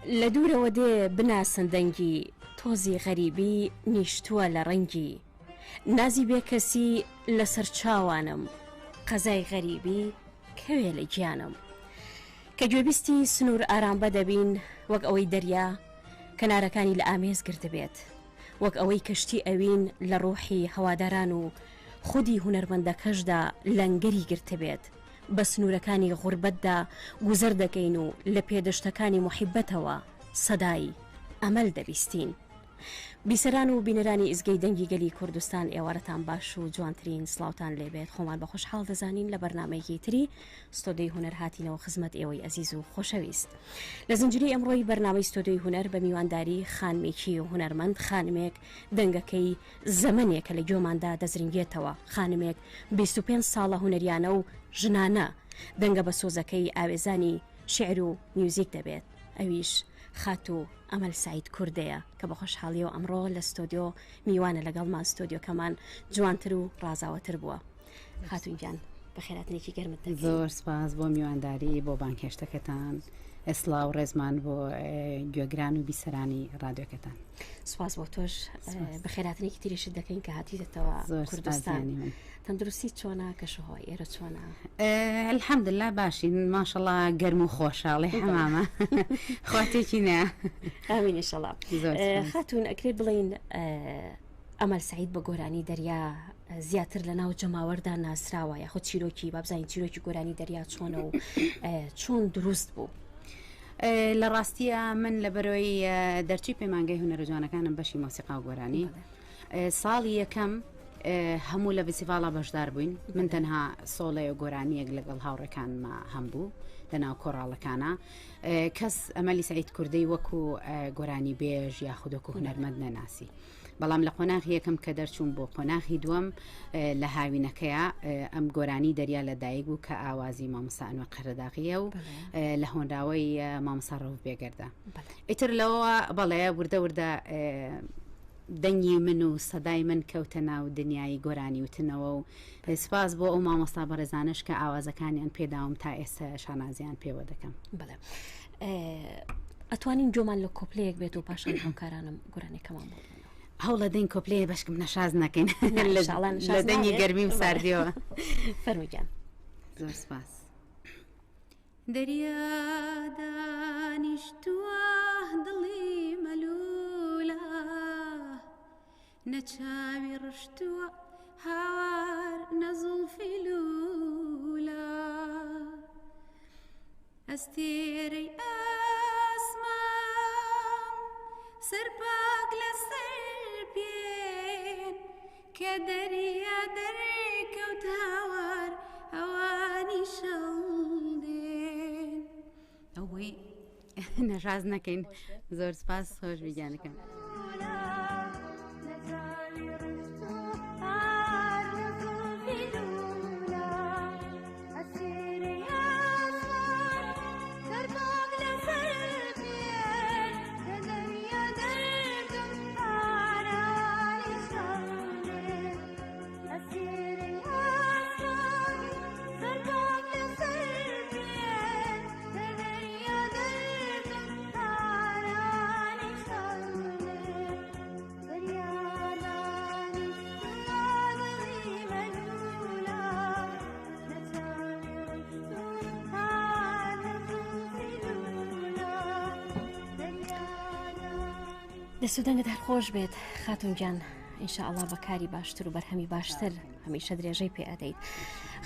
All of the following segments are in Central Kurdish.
لە دوورەوە دێ بناسن دەنگی تۆزی غەریبی نیشتووە لە ڕەنگی نازی بێ کەسی لەسەر چاوانم قەزای غەریبی کەوێ لە گیانم کە گوێبیستی سنوور ئارامبە دەبین وەک ئەوەی دەریا کەنارەکانی لە ئامێز گرتبێت وەک ئەوەی کەشتی ئەوین لە ڕۆحی هەواداران و خودی هونەرمەندەکەشدا لەنگەری گرتبێت بە سنوورەکانی غوربەتدا گوزەر دەکەین و لە پێدەشتەکانی محیبەتەوە سەدای ئەمەل دەبیستین. بیسەران و بینەرانی ئیزگەی دەنگی گەلی کوردستان ئێوارەتان باش و جوانترین سڵاوتان لێبێت. خۆمان بە خۆشحاڵ دەزانین لە بەرنامەیەکی تری ستۆدیۆی هونەر هاتینەوە خزمەت ئێوەی ئەزیز و خۆشەویست. لە زنجیرەی ئەمڕۆی بەرنامەی ستۆدیۆی هونەر بە میوانداری خانمێکی هونەرمەند، خانمێک دەنگەکەی زەمنێکە لە گوێماندا دەزرینگێتەوە، خانمێک 25 ساڵە هونەریانە و ژنانە، دەنگە بە سۆزەکەی ئاوێزانی شعر و میوزیک دەبێت. ئەویش خاتو ئەمەل سعید کوردەیە کە بە خۆشحاڵیەوە ئەمڕۆ لە ستۆدیۆ میوانە لەگەڵمان ستۆدیۆکەمان جوانتر و ڕازاوەتر بووە. خاتون گیان بە خێراتنێکی گەرمت دەکەین. زۆر سپاس بۆ میوانداری بۆ بانکێشتەکەتان، ئێسڵا و ڕێزمان بۆ گوێگران و بیسەرانی ڕادیۆکەتان. سپاس بۆ تۆش بە خێراتنێکی تریشت دەکەین کە هاتیدەتەوە کوردستان. تەندروستی چۆنا کەشەهۆی ئێرە چۆنا؟ الحەمدلله باشین، ماشەڵڵا گەرم و خۆشحاڵی حەمامە خواتێکی نە. ئامین ئینشەڵڵا. خاتون ئەکرێت بڵێن ئەمەل سعید بە گۆرانی دەریا زیاتر لە ناو جەماوەردا ناسراوە یاخۆ چیرۆکی با بزانین چیرۆکی گۆرانی دەریا چۆنە و چۆن دروست بوو؟ لە ڕاستیە من لە بەرەوەی دەرچی پەیمانگەی هونەرە جوانەکانم بەشی مۆسیقا و گۆرانی ساڵی یەکەم هەموو لە فستیڤاڵە بەشدار بووین. من تەنها سۆڵەیە گۆرانیەک لەگەڵ هاوڕێکانمە هەمبوو لە ناو کۆڕاڵەکانە. کەس ئەمەلی سعید کوردەی وەکو گۆرانی بێژ یاخود وەکو هونەرمەند نەناسی. بەڵام لە قۆناغی یەکەم کە دەرچوون بۆ قۆناغی دووەم لە هاوینەکەیە ئەم گۆرانی دەریا لە دایک بوو کە ئاوازی مامۆستا ئەنوەر قەرەداغیە و لە هۆنراوەی مامۆستا ڕەوف بێگەردە. ئیتر لەوە بەڵێ وردە وردە دەنگی من و سەدای من کەوتە ناو دنیای گۆرانی وتنەوە و سپاس بۆ ئەو مامۆستا بەڕێزانش کە ئاوازەکانیان پێداوم تا ئێستا شانازیان پێوە دەکەم. بەڵێ ئەتوانین جۆمان لە کۆپلەیەک بێت و پاشان هەمکارانم گۆرانێکەمان بۆ هەوڵە دەین کۆپلەیە بەشکم نەشاز نەکەین لە دەنگی گەرمی و ساردیەوە. فەرموویان. زۆر سپاس. دەریا دانیشتووە دڵی مەلوولە نەچاوی ڕشتووە هاوار نەزوڵفی لوولە ئەستێرەی ئاسمان سەرپاک لەسەر پێن کە دەریا دەرکەوت هاوار ئەوانی شەڵدێن. ئەوەی نەشاز نەکەین. زۆر سپاس، خۆش بیجانەکەم. دەسوودەنگت هەر خۆش بێت خاتون گیان، ئینشاءالله بەکاری باشتر و بەرهەمی باشتر هەمیشە درێژەی پێ ئەدەیت.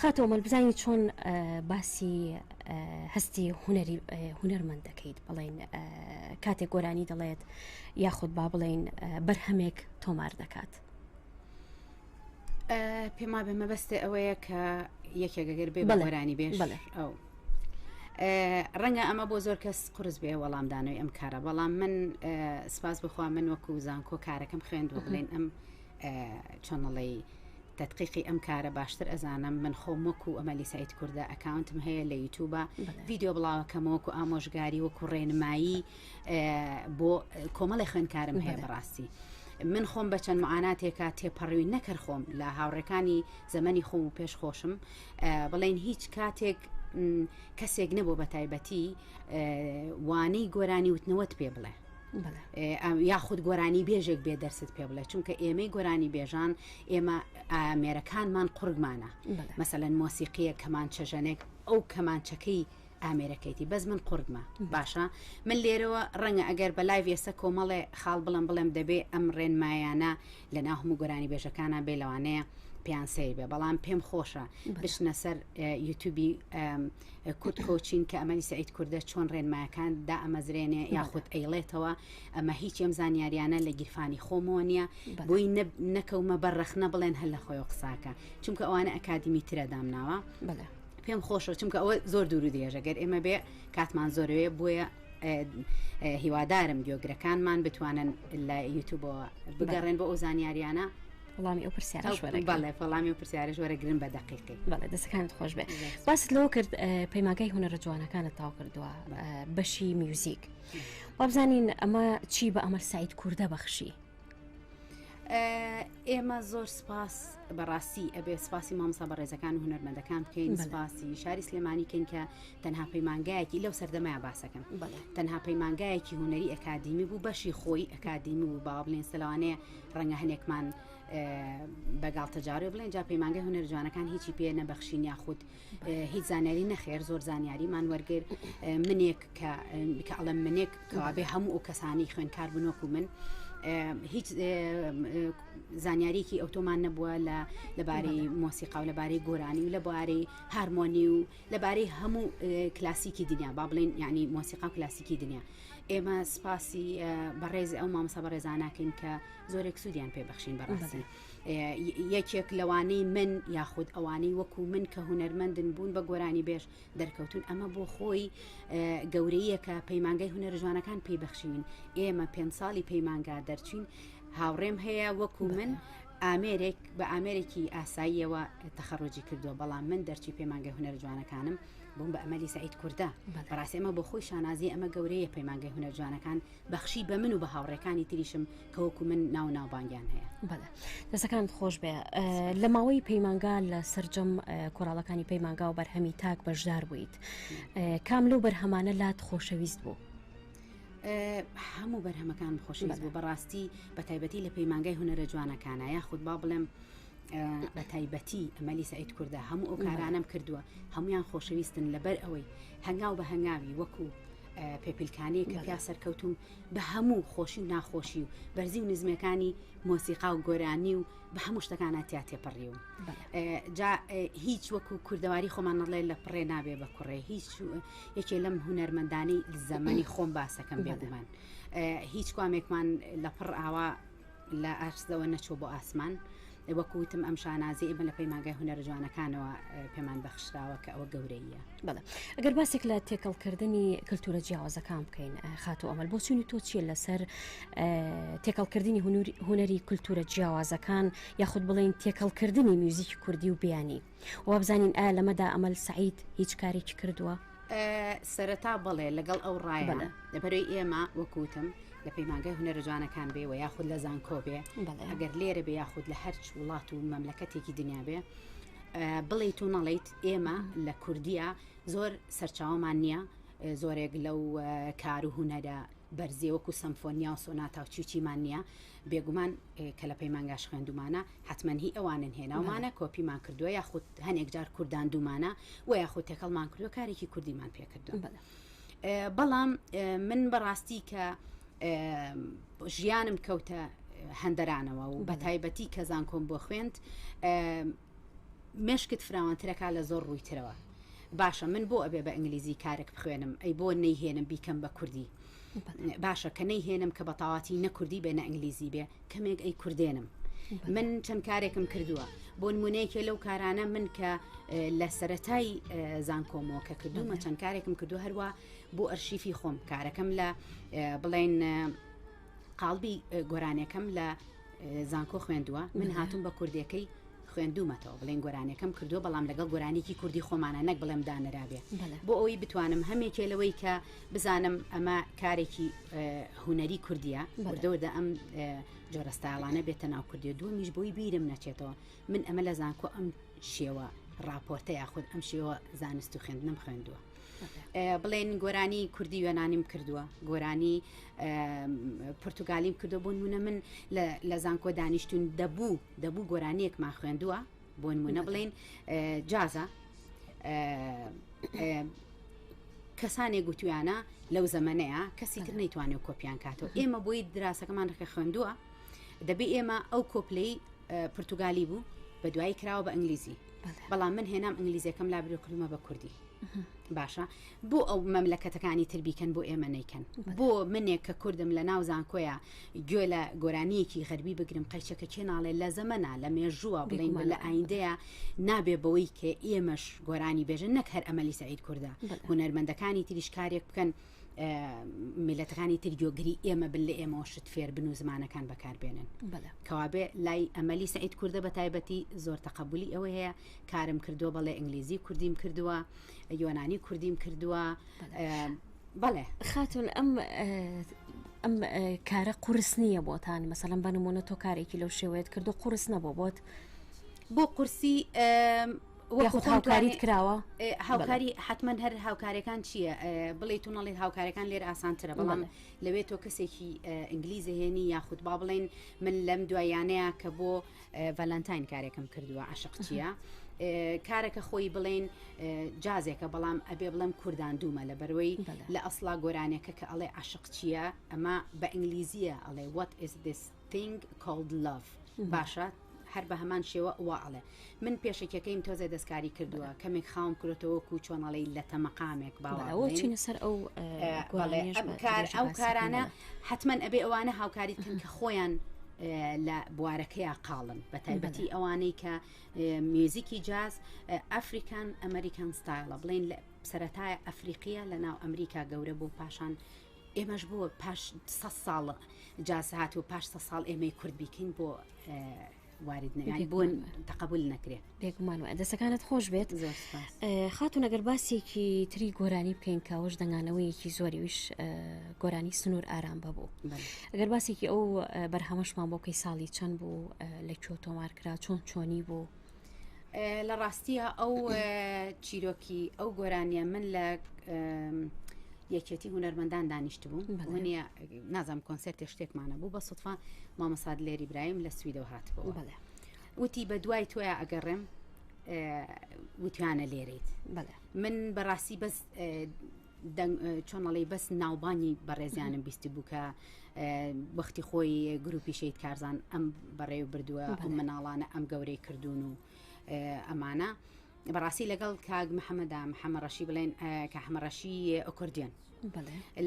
خاتۆ مەل بزانین چۆن باسی هەستی هونەرمەند دەکەیت، بڵێن کاتێک گۆرانی دەڵێت یاخود با بڵێن بەرهەمێک تۆمار دەکات. پێما بێ مەبەستێ ئەوەیە کە یەکێگەگەر بێ گۆرانی بێش ئەو ڕەنگە ئەمە بۆ زۆر کەس قرس بێ وەڵامدانەوەی ئەم کارە، بەڵام من سپاس بخوا من وەکو زانکۆ کارەکەم خوێندوە بڵێن ئەم چۆنەڵی تدقیقی ئەم کارە باشتر ئەزانم. من خۆم وەکو ئەمەلی سعید کوردە ئەکاونتم هەیە لە یوتیوبە، ڤیدیۆ بڵاوەکەم وەکو ئامۆژگاری وەکو ڕێنمایی بۆ کۆمەڵی خوێندکارم هەیە. بەڕاستی من خۆم بە چەند معاناتێکە تێپەڕوی نەکرد خۆم لە هاوڕێکانی زەمەنی خۆم و پێش خۆشم بڵێن هیچ کاتێک کەسێک نەبوو بە تایبەتی وانەی گۆرانی وتنەوەت پێ بڵێ یاخود گۆرانی بێژێک بێ دەرست پێ بڵێ چونکە ئێمەی گۆرانی بێژان ئێمە ئامێرەکانمان قورگمانە مەسەلەن مۆسیقیە کەمانچە ژەنێک ئەو کەمانچەکەی ئامێرەکەیتی بەس من قورگمە باشە من لێرەوە ڕەنگە ئەگەر بە لای وێسە کۆمەڵێ خاڵ بڵم دەبێ ئەم ڕێنمایانە لە ناو هەموو گۆرانی بێژەکانە بێ لەوانەیە پیانسەی بێ بەڵام پێم خۆشە بشنە سەر یوتیوبی کورد کۆچین کە ئەمەنی سعید کوردە چۆن ڕێنمایەکان دا ئەمەزرێنێ یاخود ئەیڵێتەوە ئەمە هیچ ئەم زانیاریانە لە گیرفانی خۆمەوە نییە بۆی نەکەومە بەررەخنە بڵێن هەل لە خۆی قساکە چونکە ئەوانە ئەکادیمی ترە دامناوە پێم خۆشە چونکە ئەوە زۆر دوور و درێژە گەر ئێمە بێ کاتمان زۆرەوێ بۆیە هیوادارم گوێگرەکانمان بتوانن لە یوتیوبەوە بگەڕێن بۆ ئەو زانیاریانە وەڵامی ئەو پرسیارە بەڵێ فەڵامی و پرسیارە ژوەرەگرن بە دقیقی بەڵێ دەستەکانت خۆش بێ باست لەوە کرد پەیمانگای هونەرە جوانەکانت تاو کردووە بەشی میوزیک وابزانین ئەمە چی بە ئەمەل سعید کوردە بەخشی ئێمە زۆر سپاس بەڕاستی ئەبێ سپاسی مامۆستا بەڕێزەکان و هونەرمەندەکان بکەین سپاسی شاری سلێمانیکەین کە تەنها پەیمانگایەکی لەو سەردەمایە باسەکەم تەنها پەیمانگایەکی هونەری ئەکادیمی بوو بەشی خۆی ئەکادیمی بوو با بڵێن سەلەوانەیە ڕەنگە هەنێکمان بەگاڵتە جارێ بڵێن جا پەیمانگای هونەر جوانەکان هیچی پێ نەبەخشین یاخود هیچ زانیاری نەخێر زۆر زانیاریمان وەرگر منێک کە ئەڵەم منێک کەوابێ هەموو ئەو کەسانی خوێنکار بنۆک و من هیچ زانیاریکی ئۆتۆمان نەبووە لەبارەی مۆسیقا و لەبارەی گۆرانی و لەبارەی هارمۆنی و لەبارەی هەموو کلاسیکی دنیا با بڵێن یعنی مۆسیقا و کلاسیکی دنیا ئێمە سپاسی بەڕێز ئەو مامۆستا بەڕێزاناکەین کە زۆرێک سوودیان پێبەخشین بەڕاستی یەکێک لەوانەی من یاخود ئەوانەی وەکو من کە هونەرمەندن بوون بە گۆرانی بێژ دەرکەوتون ئەمە بۆ خۆی گەورەیەکە پەیمانگای هونەر جوانەکان پێبەخشین ئێمە 5 ساڵی پەیمانگا دەرچین هاوڕێم هەیە وەکو من ئامێرێک بە ئامێرێکی ئاساییەوە تەخەڕۆجی کردووە بەڵام من دەرچی پەیمانگای هونەر جوانەکانم بووم بە ئەمەلی سعید کوردە بەڕاستی ئەمە بۆ خۆی شانازی ئەمە گەورەیە پەیمانگای هونەر جوانەکان بەخشی بە من و بە هاوڕێکانی تریشم کە وەکو من ناوبانگیان هەیە بەڵێ دەستەکانت خۆش بێ لە ماوەی پەیمانگا لە سەرجەم کۆڕاڵەکانی پەیمانگا و بەرهەمی تاک بەشدار بوویت کام لەو بەرهەمانە لات خۆشەویست بوو هەموو بەرهەمەکان خۆشەویست بوو بەڕاستی بە تایبەتی لە پەیمانگای هونەرە جوانەکانە یاخود با بڵێم بە تایبەتی ئەمەلی سعید کوردە هەموو ئەو کارانم کردووە هەمویان خۆشەویستن لەبەر ئەوەی هەنگاو بە هەنگاوی وەکو پێپیلکانی کە پیا سەرکەوتوم بە هەموو خۆشی و ناخۆشی و بەرزی و نزمەکانی مۆسیقا و گۆرانی و بە هەموو شتەکانە تیا تێپەڕی و جا هیچ وەکو کوردەواری خۆمان نەڵێ لە پڕێ نابێ بە کوڕێ هیچ یەکێ لەم هونەرمەندانی زەمەنی خۆم باسەکەم بێگومان هیچ کوامێکمان لە پڕ ئاوا لە ئارسەوە نەچۆ بۆ ئاسمان وەکوتم ئەم شانازی ئێمە لە پەیمانگای هونەرە جوانەکانەوە پێمان بەخشراوە کە ئەوە گەورەیە بەڵێ ئەگەر باسێک لە تێکەڵکردنی کللتورە جیاوازەکان بکەین خاتو ئەمەل بۆ چوونی تۆ چیە لەسەر تێکەڵکردنی هونەری کللتورە جیاوازەکان یاخود بڵێن تێکەڵکردنی میوزیکی کوردی و بیانی و بزانین ئایا لەمەدا ئەمەل سعید هیچ کارێکی کردووە سەرەتا بڵێ لەگەڵ ئەو ڕایە لەبەرەوەی ئێمە وەکوتم لە پەیمانگای هونەرە جوانەکان بێ و یاخود لە زانکۆ بێ ئەگەر لێرە بێ یاخود لە هەرچ وڵات و مەملەکەتێکی دنیا بێ بڵیت و نەڵیت ئێمە لە کوردیە زۆر سەرچاوەمان نییە زۆرێک لەو کار و هونەرە بەرزێ وەکو سەمفۆنیا و سۆناتا و چیچیمان نییە بێگومان کە لە پەیمانگاش خوێندومانە حتمەنهی ئەوانن هێناومانە کۆپیمان کردووە یاخود هەنێک جار کوردان دوومانە و یاخود تێکەڵمان کردووە کارێکی کوردیمان پێکردووە بەڵام من بەڕاستی کە ژیانم کەوتە هەندەرانەوە و بە تایبەتی کەزان کۆم بۆ خوێند مشکت فراوانترەکە لە زۆر ڕوویترەوە باشە من بۆ ئەبێ بە ئینگلیزی کارێک بخوێنم ئەی بۆ نەیهێنم بیکەم بە کوردی باشە کە نەیهێنم کە بە تاواتی نەکوردی بێ نە ئینگلیزی بێ کەمێک ئەی کوردێنم من چەند کارێکم کردووە بۆ نمونەیەکێ لەو کارانە من کە لە سەرەتای زانکۆمەوە کە کردومە چەند کارێکم کردو هەروە بۆ ئەرشیفی خۆم کارەکەم لە بڵێن قاڵبی گۆرانەکەم لە زانکۆ خوێندووە من هاتووم بە کوردەکەی خوێندومەتەوە بڵێن گۆرانەکەم کردووە بەڵام لەگەڵ گۆرانێکی کوردی خۆمانە نەک بڵێم دانرابێ بۆ ئەوەی بتوانم هەمێکێ لەوەی کە بزانم ئەمە کارێکی هونەری کوردیە وردەوردە ئەم جۆرەستاڵانە بێتە ناو کوردی دووەمیش بۆی بیرم نەچێتەوە من ئەمە لە زانکۆ ئەم شێوە راپۆرتە یاخود ئەم شێوە زانست و خوێندنم خوێندووە. بڵێن گۆرانی کوردی یۆنانیم کردووە، گۆرانی پرتوگالیم کردو بوون منە من لە زانکۆ دانیشتون دەبوو گۆرانیەکمان خوێندووە بۆ نمونە بڵێن جازە کەسانێک گوتویانە لەو زەمانەیە کەسی تر نەیتوانێت کۆپیان کاتەوە. ئێمە بۆی دراسەکەمان ڕێکە خوێندووە دەبێ ئێمە ئەو کۆپلەی پرتوگالی بوو بە دوایی کراوە بە ئەنگلیزی، بەڵام من هێنام ئەنگلیزیەکەم لابرێ کردمە بە کوردی. باشە بۆ ئەو مەملەکەتەکانی تربیکەن بۆ ئێمە نەیکەن، بۆ منێک کە کوردم لە ناو زانکۆیە گوێ لە گۆرانیەکی غەربی بگرم قەیچەکە چێ ناڵێ لە زەمەنا لە مێژووە بڵین لە ئایندەیە نابێ بەوەی کە ئێمەش گۆرانی بێژن نەک هەر ئەمەلی سەعید کووردە هونەرمەندەکانی تریش کارێک بکەن میلەتەکانی تریۆگری ئێمە بن لە ئێمەوە شت فێر بن و زمانەکان بەکاربێنن کەوابێ لای ئەمەلی سەعید کووردە بە تایبەتی زۆر تەقەبولی ئەوە هەیە کارم کردووە بەڵێ ئینگلیزی کوردیم کردووە یۆنانی کوردیم کردووە. بەڵێ خاتون ئەم کارە قورس نییە بۆتان مەسەڵەن بەنمونە تۆ کارێکی لەو شێوەیەت کردو قورس نەبوو بۆت بۆ قورسی هاوکاریت کراوە هاوکاری حتمما هەر هاوکارەکان چییە بڵێ تو نەڵێت هاوکارەکان لێرە ئاسانترە بەڵام لەوێت تۆ کەسێکی ئینگلیزی هێنی یاخود با بڵێن من لەم دوایانەیە کە بۆ ڤەلەنتاین کارێکم کردووە عاشق چییە کارێکە خۆی بڵێن جازێکە بەڵام ئەبێ بڵێم کوردان دوومە لە بەرەوەی لە ئەسڵا گۆرانێکە کە ئەڵێ عاشق چییە ئەمە بە ئینگلیزیە ئەڵێ what is this thing called love باشە هەر بە هەمان شێوە واڵێ من پێشێکەکەیم تۆزە دەستکاری کردووە کەمێک خاوم کردەوەکو چۆنەڵی لە تەمەقامێک باوەچینە سەر ئەو کارانە حتمما ئەبێ ئەوانە هاوکاریتکەن کە خۆیان لە بوارەکەیە قاڵن بە تایبەتی ئەوانەی کە میوزیکی جاز ئەفریکان ئەمریکان ستایلە بڵێن لە سەرەتای ئەفریقیە لە ناو ئەمریکا گەورە بوو پاشان ئێمەش بووە پاش 100 ساڵ جاز هات و پاش 100 ساڵ ئێمەی کورد بیکەین بۆ وارد نەکرێت بۆن تەقبول نەکرێت بێگومان دەستەکانت خۆش بێت خاتون ئەگەر باسێکی تری گۆرانی بکەین کاوەش دەنگانەوەیەکی زۆریویش گۆرانی سنوور ئارام بەبوو ئەگەر باسێکی ئەو بەرهەمەشمان بۆکەی ساڵی چەند بوو لە کۆ تۆمارکرا چۆنی بوو لە ڕاستیە ئەو چیرۆکی ئەو گۆرانیە من لە یەکێتی هونەرمەندان دانیشت بوو وەنیە نازام کۆنسەرتێ شتێکمانە بوو بە سوتفا مامەساد لێری برایم لە سویدەوە هاتبوو وتی بە دوای تۆیە ئەگەڕێم وتیانە لێرەیت من بەڕاستی بەس چۆنەڵی بەس ناوبانی بەڕێزیانم بیستی بوو کە وەختی خۆی گروپی شەید کارزان ئەم بەڕێو بردووە ئەم مناڵانە ئەم گەورەی کردوون و ئەمانە بەڕاستی لەگەڵ کاگ محەممەدا محەممەد ڕەشی بڵێن کە حمەڕەشی ئۆکردیان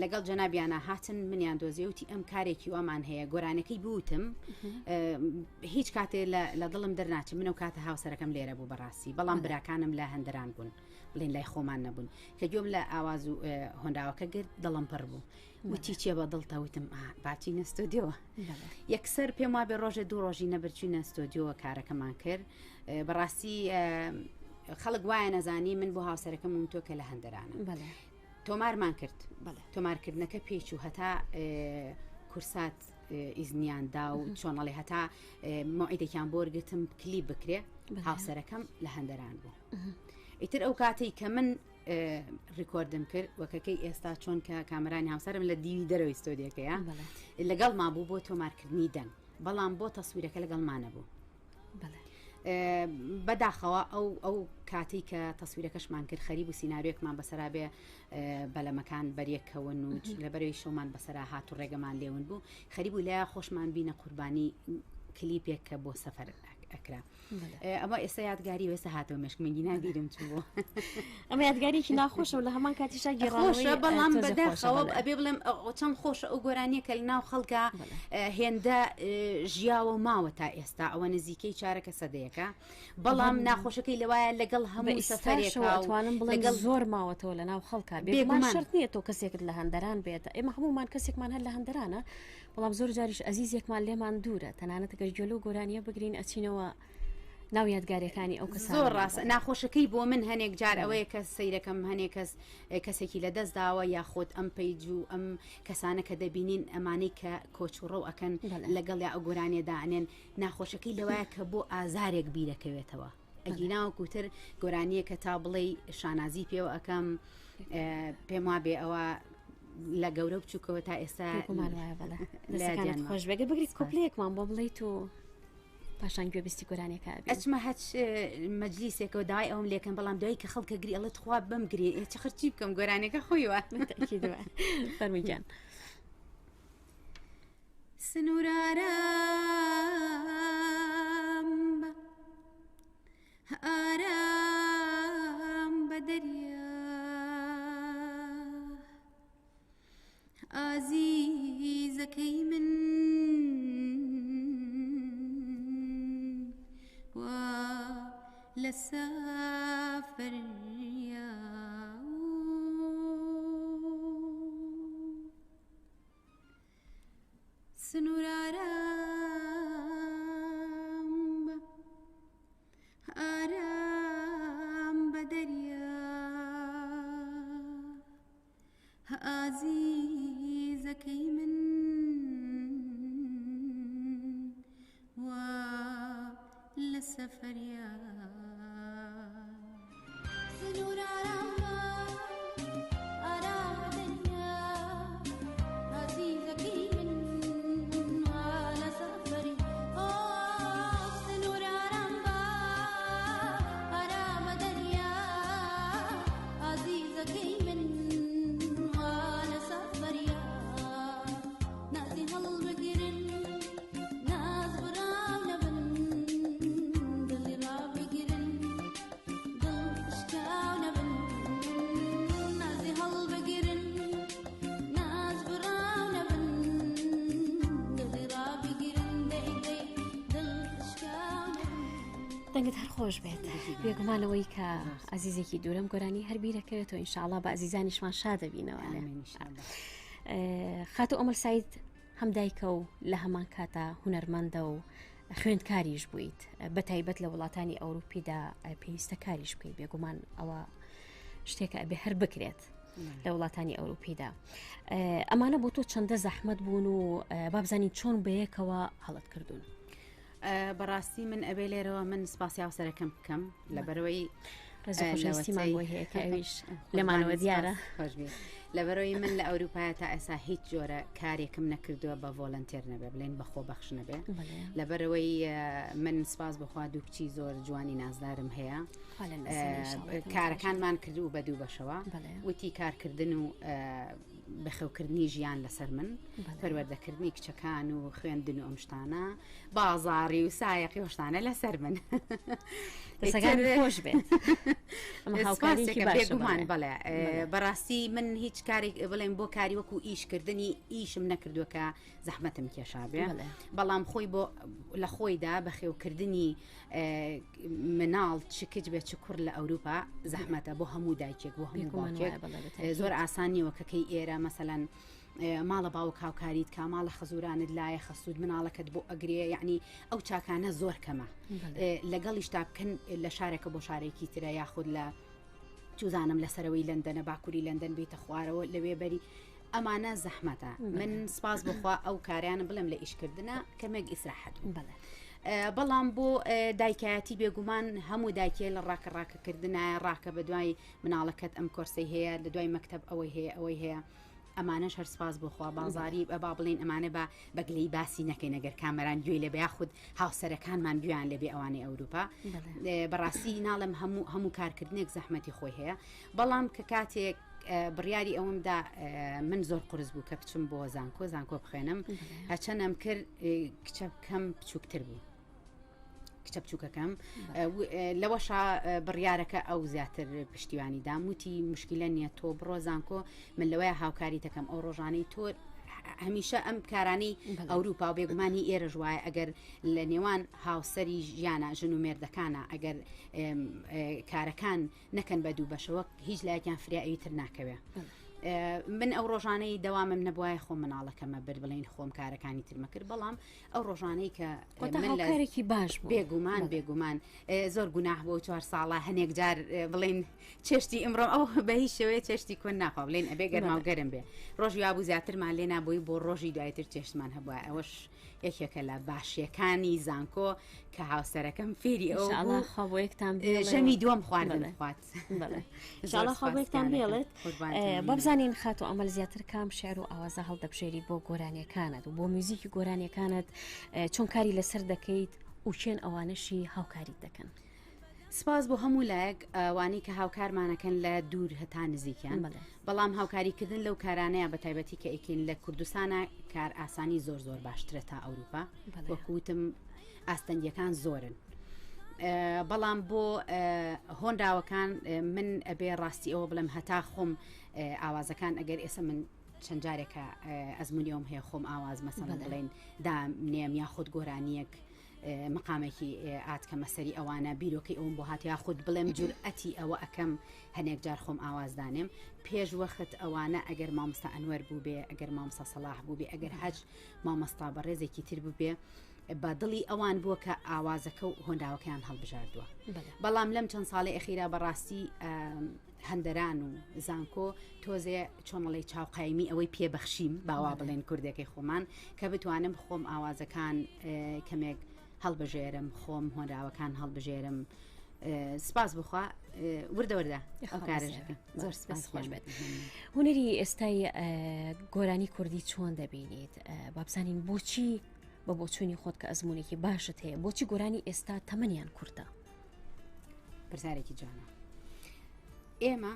لەگەڵ جەنابیانە هاتن منیان دۆزیوتی ئەم کارێکی وامان هەیە گۆرانەکەی بوتم هیچ کاتێ لە دڵم دەرناچم منە و کاتە هاوسەرەکەم لێرە بوو بەڕاستی بەڵام براکانم لە هەندران بوون بڵێن لای خۆمان نەبوون کە گوێم لە ئاواز و هۆنداوەکە گرت دڵم پڕ بوو وتی چێ بە دڵتەوتم باچینە ستۆدیۆوە یەکسەر پێم وا بێ ڕۆژە دوو ڕۆژی نەبرچوینە ستۆدیۆوە کارەکەمان کرد بەڕاستی خەڵک وایە نەزانی من بۆ هاوسەرەکەم وم تۆ کە لە هەندرانە تۆمارمان کرد تۆمارکردنەکە پێچ و هەتا کورسات ئیزنیاندا و چۆنەڵێ هەتا مۆعیدێکیان بۆرگتم کلی بکرێ هاوسەرەکەم لە هەندەران بوو ئیتر ئەو کاتەی کە من ڕیکۆردم کرد وەکەکەی ئێستا چۆن کە کامەرانی هاوسەرم لە دیوی دەرەوەی ستۆدیەکەیە لەگەڵ ما بوو بۆ تۆمارکردنی دەنگ بەڵام بۆ تەسویرەکە لەگەڵمانە بوو بەداخەوە ئەو کاتی کە تەسویرەکەشمان کرد خەریب و سینناریۆکمان بەسەرا بێ بەلەمەکان بەریەکەون و لە بەرەوەی شەومان بەسەرا هات و ڕێگەمان لێون بوو خەریب و لای خۆشمان بینە قوربانی کلیپێک کە بۆ سەفەر ئەکرا ئەمە ئێستا یادگاری وێستا هاتەوە مشکمەنگی نابیرم چ بوو ئەمە یادگاریکی ناخۆشە و لە هەمان کاتیشا گێڕاشە بەڵام بەداخەوە ئەبێ بڵێم چەند خۆشە ئەو گۆرانیە کە لە ناو خەڵکە هێندە ژیاوە ماوە تا ئێستا ئەوە نزیکەی چارەکە سەدەیەەکە بەڵام ناخۆشەکەی لەوایە لەگەڵ هەموو سەفەرێکوانم بڵێن زۆر ماوەتەوە لە ناو خەڵکە بێمان شەرت نییە تۆ کەسێکت لە هەندەران بێتە ئێمە هەمومان کەسێکمان هەر لە هەندەرانە بەڵام زۆر جاریش ئەزیزێکمان لێمان دوورە تەنانەت گەر جۆلو گۆرانیە بگرین ئەچینەوە ناو یادگاریەکانی ئەو کەس زۆر ڕاستە ناخۆشەکەی بۆ من هەنێک جار ئەوەیە کە سەیرەکەم هەنێک کەس کەسێکی لە دەست داوە یاخۆت ئەم پەیج و ئەم کەسانە کە دەبینین ئەمانەی کە کۆچوڕە و ئەکەن لەگەڵ یا ئەو گۆرانێدا ئەنێن ناخۆشەکەی لەوایە کە بۆ ئازارێک بیرەکەوێتەوە ئەگینا وەکوتر گۆرانیە کە تا بڵێ شانازی پێوە ئەەکەم پێم وابێ ئەوە لە گەورە بچووکەوە تا ئێستا خۆش بەگە بگریت کۆپلەیەکمان بۆ بڵیت و پاشان گوێبستی گۆرانێکە ئەچمە هەچ مەجلیسێکەوە داوای ئەوم لێکم بەڵام دوای کە خەڵکە گری ئەڵێت خوا بم گری چ خرچی بکەم گۆرانێکە خۆیوە فەرموویجان سنوورارام ئارام بە دەریا ئازیزەکەی من وا لە سافریا سنوورارام ئارام بە دەریا ئازیزەکەی من وا لە سەفەریا دەنگت هەر خۆش بێت بێگومانەوەی کە عزیزێکی دوورم گۆرانی هەربیرەکەوێتەوە ئینشاءڵڵا بە عزیزانیشمان شادەبینەوە خاتو ئەمەل سعید هەم دایکە و لە هەمان کاتە هونەرمەندە و خوێندکاریش بوویت بە تایبەت لە وڵاتانی ئەوروپیدا پێویستە کاریش بکەیت بێگومان ئەوە شتێکە ئەبێ هەر بکرێت لە وڵاتانی ئەوروپیدا ئەمانە بۆ تۆ چەندە زەحمەت بوون و بابزانین چۆن بەیەکەوە هەڵت کردوون بەڕاستی من ئەبێ لێرەوە من سپاسی هاوسەرەکەم بکەم لەبەرەوەی ڕێزخۆشەویستیمان بۆ هەیە کە ئەویش لەمانەوە دیارە لەبەرەوەی من لە ئەوروپایە تا ئێستا هیچ جۆرە کارێکم نەکردووە بە ڤۆڵەنتێر نەبێ بڵێن بەخۆ بەخش نەبێ لەبەرەوەی من سپاس بخوا دوو کچی زۆر جوانی نازدارم هەیە کارەکانمان کردو بە دوو بەشەوە وتی کارکردن و بەخێوکردنی ژیان لەسەر من پەروەردەکردنی کچەکان و خوێندن و ئەم شتانە بازاڕی و سایەقی هۆشتانە لەسەر من خۆش بێت بێگومان بڵێ بەڕاستی من هیچ کارێک بڵێم بۆ کاری وەکو ئیشکردنی ئیشم نەکردووە کە زەحمەتم کێشابێ بەڵام خۆی بۆ لە خۆیدا بەخێوکردنی مناڵ چکج بێت چ کوڕ لە ئەوروپا زەحمەتە بۆ هەموو دایکێک بۆ هەموو باوکێک زۆر ئاسانیەوە کەکەی ئێرە مەسەلەن ماڵە باوک هاوکاریت کا ماڵە خەزورانت لایە خەسوود مناڵەکەت بۆ ئەگرێ یعنی ئەو چاکانە زۆر کەمە لەگەڵیش تا بکەن لە شارێکە بۆ شارێکی ترە یاخود لە چوزانم لەسەرەوەی لەندەنە باکووری لەندەن بێتە خوارەوە لەوێ بەری ئەمانە زەحمەتە من سپاس بخوا ئەو کاریانە بڵێم لە ئیشکردنە کەمێک ئیسراحەت بەڵام بۆ دایکایەتی بێگومان هەموو دایکێ لە ڕاکردنە ڕاکە بە دوای مناڵەکەت ئەم کۆرسی هەیە لە دوای مەکتب ئەوەی هەیە ئەوەی هەیە ئەمانەش هەر سپاس بخوا بازاری با بڵێن ئەمانە بە گلەی باسی نەکەین ئەگەر کامەران گوێی لەبێ یاخود هاوسەرەکانمان گویان لەبێ ئەوانەی ئەوروپا بەڕاستی ناڵم هەموو کارکردنێک زەحمەتی خۆی هەیە بەڵام کە کاتێک بڕیاری ئەومدا من زۆر قرس بوو کە بچم بۆ زانکۆ بخوێنم هەچەنەم کرد کچە بکەم بچووکتر بوو کچە بچووکەکەم لەوەشا بڕیارەکە ئەو زیاتر پشتیوانی داموتی مشکلە نییە تۆ بڕۆ زانکۆ من لەوەیە هاوکاری دەکەم ئەو ڕۆژانەی تۆ هەمیشە ئەم کارانی ئەوروپا و بێگومانی ئێرە ژوایە ئەگەر لە نێوان هاوسەری ژیانە ژن و مێردەکانە ئەگەر کارەکان نەکەن بە دوو بەشەوە هیچ لایەکیان فریایی تر ناکەوێ من ئەو ڕۆژانەی دەوامم نەبووای خۆم مناڵەکەمە بەر بڵین خۆم کارەکانی ترمە کرد بەڵام ئەو ڕۆژانەی کە کارێکی باش بێگومان زۆر گوناح بۆ 4 ساڵە هەنێک جار بڵین چێشتی ئەمڕۆ ئەو بە هیچ شێوەیە چێشتی کۆن ناخوا بڵێن ئەبێ گەرما و گەرم بێ ڕۆژی وابوو زیاترمان لێ نابووی بۆ ڕۆژی دوایتر چێشتمان هەبووە ئەوەش یەکێکە لە باشیەکانی زانکۆ کە هاوسەرەکەم فێری ئەو خەوەیەکتان ژەمی دووەم خواردن خوات خەوەیەکتان بێڵێت بابزانین خات و ئەمەل زیاتر کام شعر و ئاوازە هەڵدەبژێری بۆ گۆرانیەکانت و بۆ موزیکی گۆرانیەکانت چۆن کاری لەسەر دەکەیت و چێن ئەوانەشی هاوکاریت دەکەن. سپاس بۆ هەموو لایەک ئەوانەی کە هاوکارمانەکەن لە دوور هەتا نزیکیان بەڵام هاوکاریکردن لەو کارانەیە بە تایبەتی کە ئەیکەین لە کوردستانە کار ئاسانی زۆر باشترە تا ئەوروپا وەکوتم ئاستەنگیەکان زۆرن بەڵام بۆ هۆنراوەکان من ئەبێ ڕاستی ئەوە بڵم هەتا خۆم ئاوازەکان ئەگەر ئێستا من چەند جارێکە ئەزمونیۆم هەیە خۆم ئاواز مەسەڵەن بڵێن دامنێم یاخود گۆرانیەک مقامێکی ئاتکەمە سەری ئەوانە بیرۆکەی ئەوم بۆ هاات یاخود بڵێم جورئەتی ئەوە ئەەکەم هەنێک جار خۆم ئاوازدانێم پێش وەخت ئەوانە ئەگەر مامۆستا ئەنوەر بوو بێ ئەگەر مامۆستا سەلاح بوو بێ ئەگەر هەج مامۆستا بە ڕێزێکی تر بوو بێ بە دڵی ئەوان بووە کە ئاوازەکە و هۆنداوەکەیان هەڵبژاردووە بەڵام لەم چەند ساڵی ئەخیرا بەڕاستی هەندەران و زانکۆ تۆزێ چۆنڵی چاوقایمی ئەوەی پێبەخشیم باوا بڵێن کوردەکەی خۆمان کە بتوانم خۆم ئاوازەکان کەمێک هەڵبژێرم خۆم هۆنراوەکان هەڵبژێرم سپاس بخوا وردەوەدا زۆر سپاس خۆش بێت. هوەری ئێستای گۆرانی کوردی چۆن دەبینیت بابزانین بۆچی بە بۆچوونی خۆت کە ئەزمونێکی باشت هەیە بۆچی گۆرانی ئێستا تەمەنیان کورتە؟ پرسیارێکی جوانە. ئێمە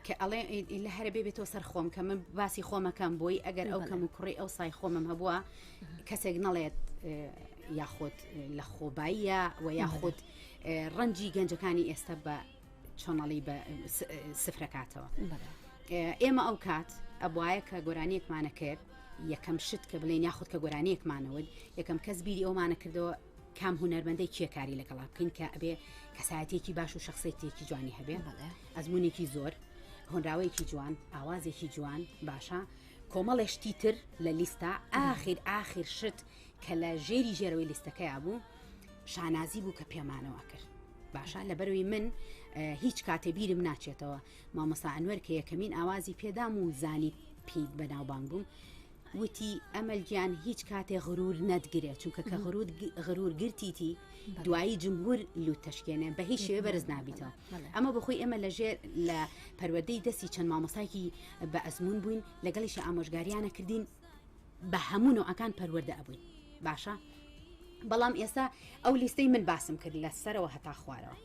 کە ئەڵێ لە هەرە بێتەوە سەر خۆم کە من باسی خۆمەکەم بۆی ئەگەر ئەو کەم و کوڕی ئەو سای خۆمم هەبووە کەسێک نەڵێت یاخۆت لە خۆباییە و یاخود ڕەنجی گەنجەکانی ئێستا بە چۆنەڵی بە سفرەکاتەوە. ئێمە ئەو کات ئەبواایە کە گۆرانیەکمانە کرد یەکەم شت کە بڵێن یاخود کە گۆرانیەکمانەوە یەکەم کەس بیری ئەومانە کردەوە کام هوەرمەندەی کێکاری لەگەڵا بکەین کە ئەبێ کەسایەتێکی باش و شخصێتێکی جوانی هەبێ ئەزمونێکی زۆر هۆنراوەیەکی جوان ئاوازێکی جوان باشە کۆمەڵێشتی تر لە لیستا ئاخر شت کە لە ژێری ژێرەوەی لیستەکەی بوو شانازی بوو کە پێمانەوە کرد باشە لەبەروی من هیچ کاتێبیرم ناچێتەوە مامۆستا ئەنوەر کە یەکەمین ئاوازی پێدام و زانی پێیت بەناوبانگ بووم وتی ئەمەلگیان هیچ کاتێ غرور نەتگرێت چونکە کە غرور گرتیتی دوایی جمهور لوت تشکێنێ بە هیچ شێوە بەرز نابیتەوە ئەمە بخۆی ئێمە لەژێر لە پەروەردەی دەستی چەند مامۆستایکی بە ئەزمون بووین لەگەڵیش ئامۆژگاریانە کردین بە هەموو نوعەکان پەروەردە ئەبووین باشە بەڵام ئێستا ئەو لیستەی من باسم کرد لە سەرەوە هەتا خوارەوە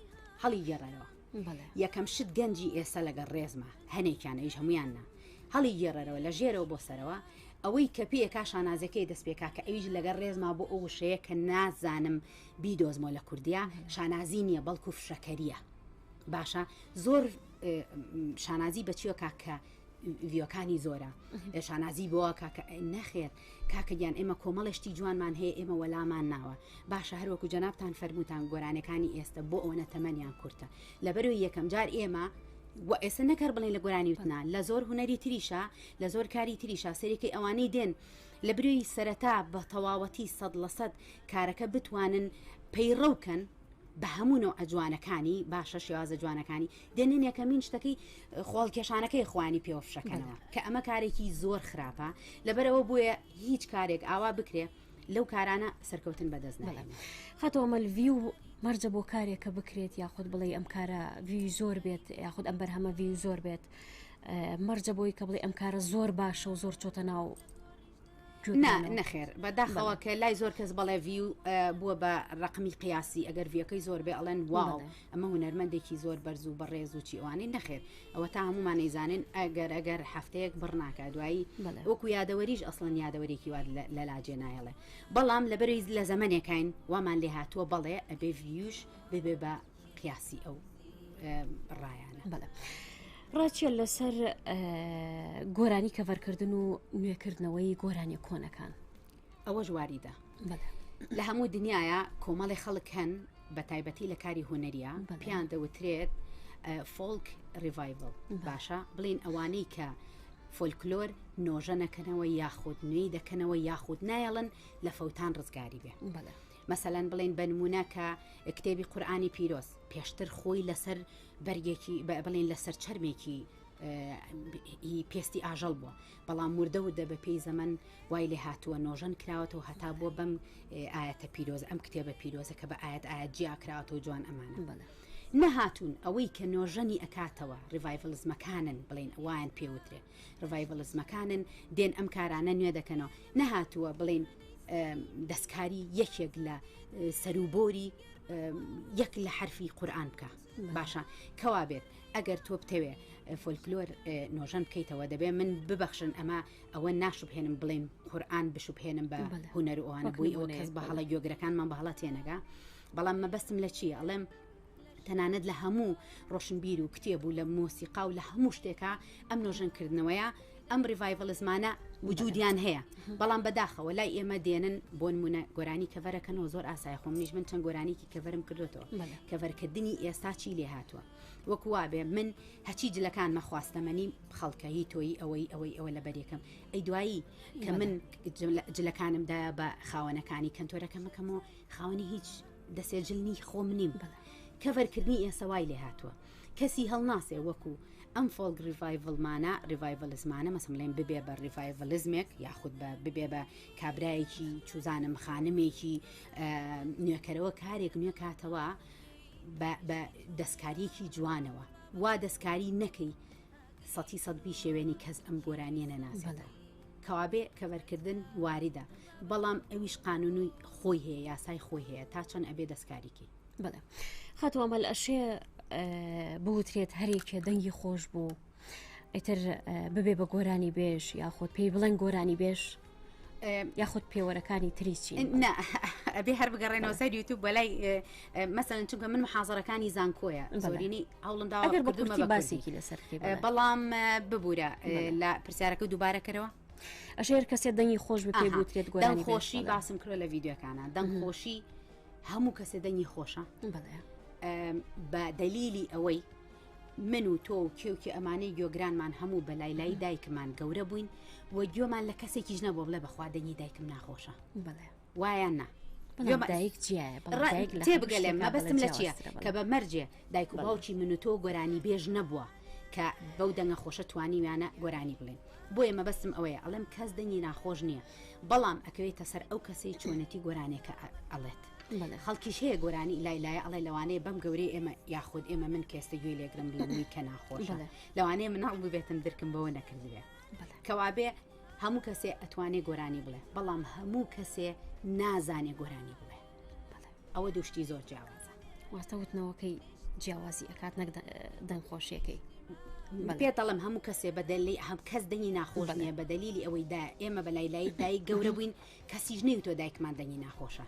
هەڵی گێڕەرەوە یەکەم شت گەنجی ئێستا لەگەڵ ڕێزمە هەنێکیانەیش هەمویاننا هەڵی گێڕەرەوە لە ژێرەوە بۆ سەرەوە ئەوەی کە پێکا شانازەکەی دەست پێکا کە ئەویش لەگەڵ ڕێزما بۆ ئەو شەیە کە نازانم بیدۆزمۆ لە کوردیا شانازی نییە بەڵکو فشەکەریە باشە زۆر شانازی بەچیوە کاکە ڤیۆکانی زۆرە شانازی بۆ کاکە نەخێر کاکەگیان ئێمە کۆمەڵشتی جوانمان هەیە ئێمە وەلامان ناوە باشە هەروەکو جەنابتان فەرمووتان گۆرانەکانی ئێستا بۆ ئەوەنە تەمەنیان کورتە لەبەرەوەی یەکەم جار ئێمە و ئێستا نەکار بڵێن لە گۆرانی وتنا لە زۆر هوەری تریشە لە زۆر کاری تریشە سەرێکی ئەوانەی دێن لە بروی سەرەتا بە تەواوەتی 100% کارەکە بتوانن پەیڕەوکەن بە هەموو ئەجوانەکانی باشە شێوازە جوانەکانی دێنن یەکەمین شتەکەی خۆڵکێشانەکەی خوانی پێوەفشەکەنەوە کە ئەمە کارێکی زۆر خراپە لەبەرەوە بۆیە هیچ کارێک ئاوا بکرێ لەو کارانە سەرکەوتن بەدەست نایێن خەتەوەمەل ڤیو مەرجە بۆ کارێکە بکرێت یاخود بڵێ ئەم کارە ڤیو زۆر بێت یاخود ئەم بەرهەمە ڤیو زۆر بێت مەرجە بۆی کە بڵێ ئەم کارە زۆر باشە و زۆر چۆتە ناو نەخێر بەداخەوە کە لای زۆر کەس بەڵێ ڤیو بووە بە ڕقمی قیاسی ئەگەر ڤیەکەی زۆر بێ ئەڵێن واو ئەمە هونەرمەندێکی زۆر بەرز و بەڕێز و چیوانی نەخێر ئەوە تا هەمومان نەیزانن ئەگەر هەفتەیەک بڕناکە دوایی وەکو یادەوەریش ئەسڵەن یادەوەرێکی وا لە لاجێ نایڵێ بەڵام لەبەرەوەی لە زەمانێکین وامان لێ هاتووە بەڵێ ئەبێ ڤیوش ببێ بە قیاسی ئەو ڕایانە ڕاچێ لەسەر گۆرانی کەڤەرکردن و نوێکردنەوەی گۆرانی کۆنەکان ئەوە ژواریدا لە هەموو دنیاە کۆمەڵی خەڵک هەن بە تایبەتی لە کاری هوەریە پیان دەوترێت فۆلک ریڤایڤڵ باشە بڵین ئەوانەی کە فۆلکلۆر نۆژە نەکەنەوە یاخود نوێی دەکەنەوە یاخود نایەڵن لە فەوتان ڕزگاری بێ. مەسەلەن بڵێن بەنمونە کە کتێبی قورئانی پیرۆز پێشتر خۆی لەسەر بەرگێکی بڵێن لەسەر چەرمێکی پێستی ئاژەڵ بووە، بەڵام مردەوردە بە پێی زەمن وای لێ هاتووە نۆژەن کراوەتەوە هەتا بۆ بەم ئاەتە پیرۆز ئەم کتێبە پیرۆزە کە بە ئاەت جیاکراوەتەوە جوان ئەمانە نەهاتوون ئەوەی کە نۆژەنی ئەکاتەوە ڕیڤایڤڵزمەکانن بڵێن ئەوان پێوترێ ڕیڤایڤڵزمەکانن دێن ئەم کارانە نوێ دەکەنەوە نەهاتووە بڵێن دەستکاری یەکێک لە سەروبۆری یەک لە حرفی قورئان بکە باشە کەوا بێت ئەگەر تۆ بتەوێ فۆلکلۆر نۆژەن بکەیتەوە دەبێ من ببەخشن ئەوە ناشوبهێنم بڵێن قورئان بشوبهێنم بە هونەر ئەوانە بووی ئەوە کەس بە هەڵە گوێگرەکانمان بە هەڵە تێنەگا بەڵام مەبەستم لە چیە ئەڵێم تەنانەت لە هەموو ڕۆشنبیر و کتێب و لە مۆسیقا و لە هەموو شتێکە ئەم نۆژەنکردنەوەیە ئەم ڕیڤایڤڵزمانە وجودیان هەیە بەڵام بەداخەوە لای ئێمە دێنن بۆ نمونە گۆرانی کەڤەرەکەنەوە زۆر ئاسای خۆم نیش من چەند گۆرانێکی کەڤەرم کردوتەوە کەڤەرکردنی ئێستا چی لێ هاتووە وەکو وابێ من هەچی جلەکان مەخواستەمەنی خەڵکەهی تۆی ئەوە لە بەرێکم ئەی دوایی کە من جلەکانمدایە بە خاوەنەکانی کەنتۆرەکەمەکەمەوە خاوەنی هیچ دەسێجلنی خۆم نیم کەڤەرکردنی ئێسەوای لێ هاتووە کەسی هەڵناسێ وەکو ئەم فۆلک ڕیڤایڤڵزمانە مەسەڵێن ببێ بە ڕیڤایڤڵزمێک یاخود ببێ بە کابرایەکی چوزانم خانمێکی نوێکەرەوە کارێک نوێ کاتەوە بە دەستکاریەکی جوانەوە وا دەستکاری نەکەی 100% شێوێنی کەس ئەم گۆرانیە نەناسێتەوە کەوابێ کەڤەرکردن واریدە بەڵام ئەویش قانونی خۆی هەیە یاسای خۆی هەیە تا چەند ئەبێ دەستکاریکی بەڵێ خاتووەمەل ئەشێ بوترێت هەرێکێ دەنگی خۆش بوو ئیتر ببێ بە گۆرانی بێش یاخود پێی بڵێن گۆرانی بێش یاخود پێوەرەکانی تریچی ئەبێ هەر بگەڕێنەوە سەر یوتیوب بەلای مەسەلەن چونکە من محازەرەکانی زانکۆیە زۆرینی هەوڵم داوە باسێکی لەسەر بەڵام ببوورە لە پرسیارەکە دووبارەکەرەوە ئەشێر کەسێ دەنگی خۆش بپێ بوترێت گۆرانی خۆشی باسم کرۆ لە ڤیددیوەکانە دەنگخۆشی هەموو کەسێ دەنگی خۆشە بە دەلیلی ئەوەی من و تۆ و کێوکی ئەمانەی گۆگرانمان هەموو بە لای دایکمان گەورە بووین و گوێمان لە کەسێکیش نەبوو بڵێ بەخوا دەنگی دایکم ناخۆشە وایان نا تێبگەلێم مەبەستم لە چییە کە بە مەرجێ دایک و باوکی من و تۆ گۆرانی بێژ نەبووە کە بەو دەنگە خۆشە توانیویانە گۆرانی بڵێن بۆیە مەبەستم ئەوەیە ئەڵێم کەس دەنگی ناخۆش نییە بەڵام ئەکەوێتە سەر ئەو کەسەی چۆنەتی گۆرانێکە ئەڵێت خەڵکیش هەیە گۆرانی لای ئەڵێ لەوانەیە بەم گەورەی ئێمە یاخود ئێمە من کێستە گوێی لێگرم بڵێنی کە ناخۆشە لەوانەیە من ناڵ ببێتم درکم بەوە نەکردوێ کەوابێ هەموو کەسێ ئەتوانێ گۆرانی بڵێ بەڵام هەموو کەسێ نازانێ گۆرانی بڵێ ئەوە دوشتی زۆر جیاوازە واستەوتنەوەکەی جیاوازی ئەکات نەک دەنگخۆشیەکەی پێتەڵم هەموو کەسێ بەدەلی هەم کەس دەنگی ناخۆش نیە بەدەلیلی ئەوەی دا ئێمە بەلای دایک گەورە بووین کەسیش نەیوتۆ دایکمان دەنگی ناخۆشە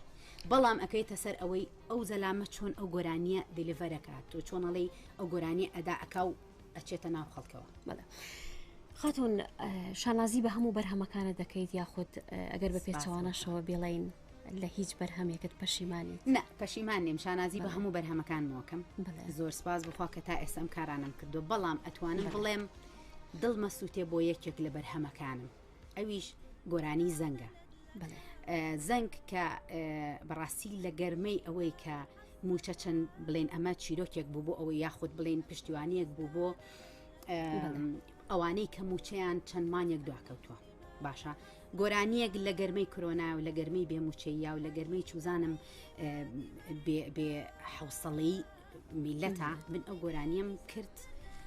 بەڵام ئەەکەیتە سەر ئەوەی ئەو زەلامە چۆن ئەو گۆرانیە دلیڤەرەکات تۆ چۆنەڵی ئەو گۆرانی ئەدا ئەکا و ئەچێتە ناو خەڵکەوە خاتون شانازی بە هەموو بەرهەمەکانە دەکەیت یاخود ئەگەر بە پێچەوانەشەوە بێڵین لە هیچ بەرهەمێکت پەشیمانی نه پەشیمان نیم شانازی بە هەموو بەرهەمەکانمەوەکەم زۆر سپاس بخوا کە تا ئێسم کارانم کردو بەڵام ئەتوانم بڵێم دڵمە سووتێ بۆ یەکێک لە بەرهەمەکانم ئەویش گۆرانی زەنگە زەنگ کە بەڕاستی لە گەرمەی ئەوەی کە موچە چەند بڵێن ئەمە چیرۆکێک بوو بۆ ئەوەی یاخود بڵێن پشتیوانیەک بوو بۆ ئەوانەی کە موچەیان چەند مانێک دواکەوتووە باشە گۆرانیەک لە گەرمەی کۆرۆنا و لە گەرمەی بێموچەیە و لە گەرمەی چوزانم بێ حوسەڵەی میلەتە من ئەو گۆرانیم کرد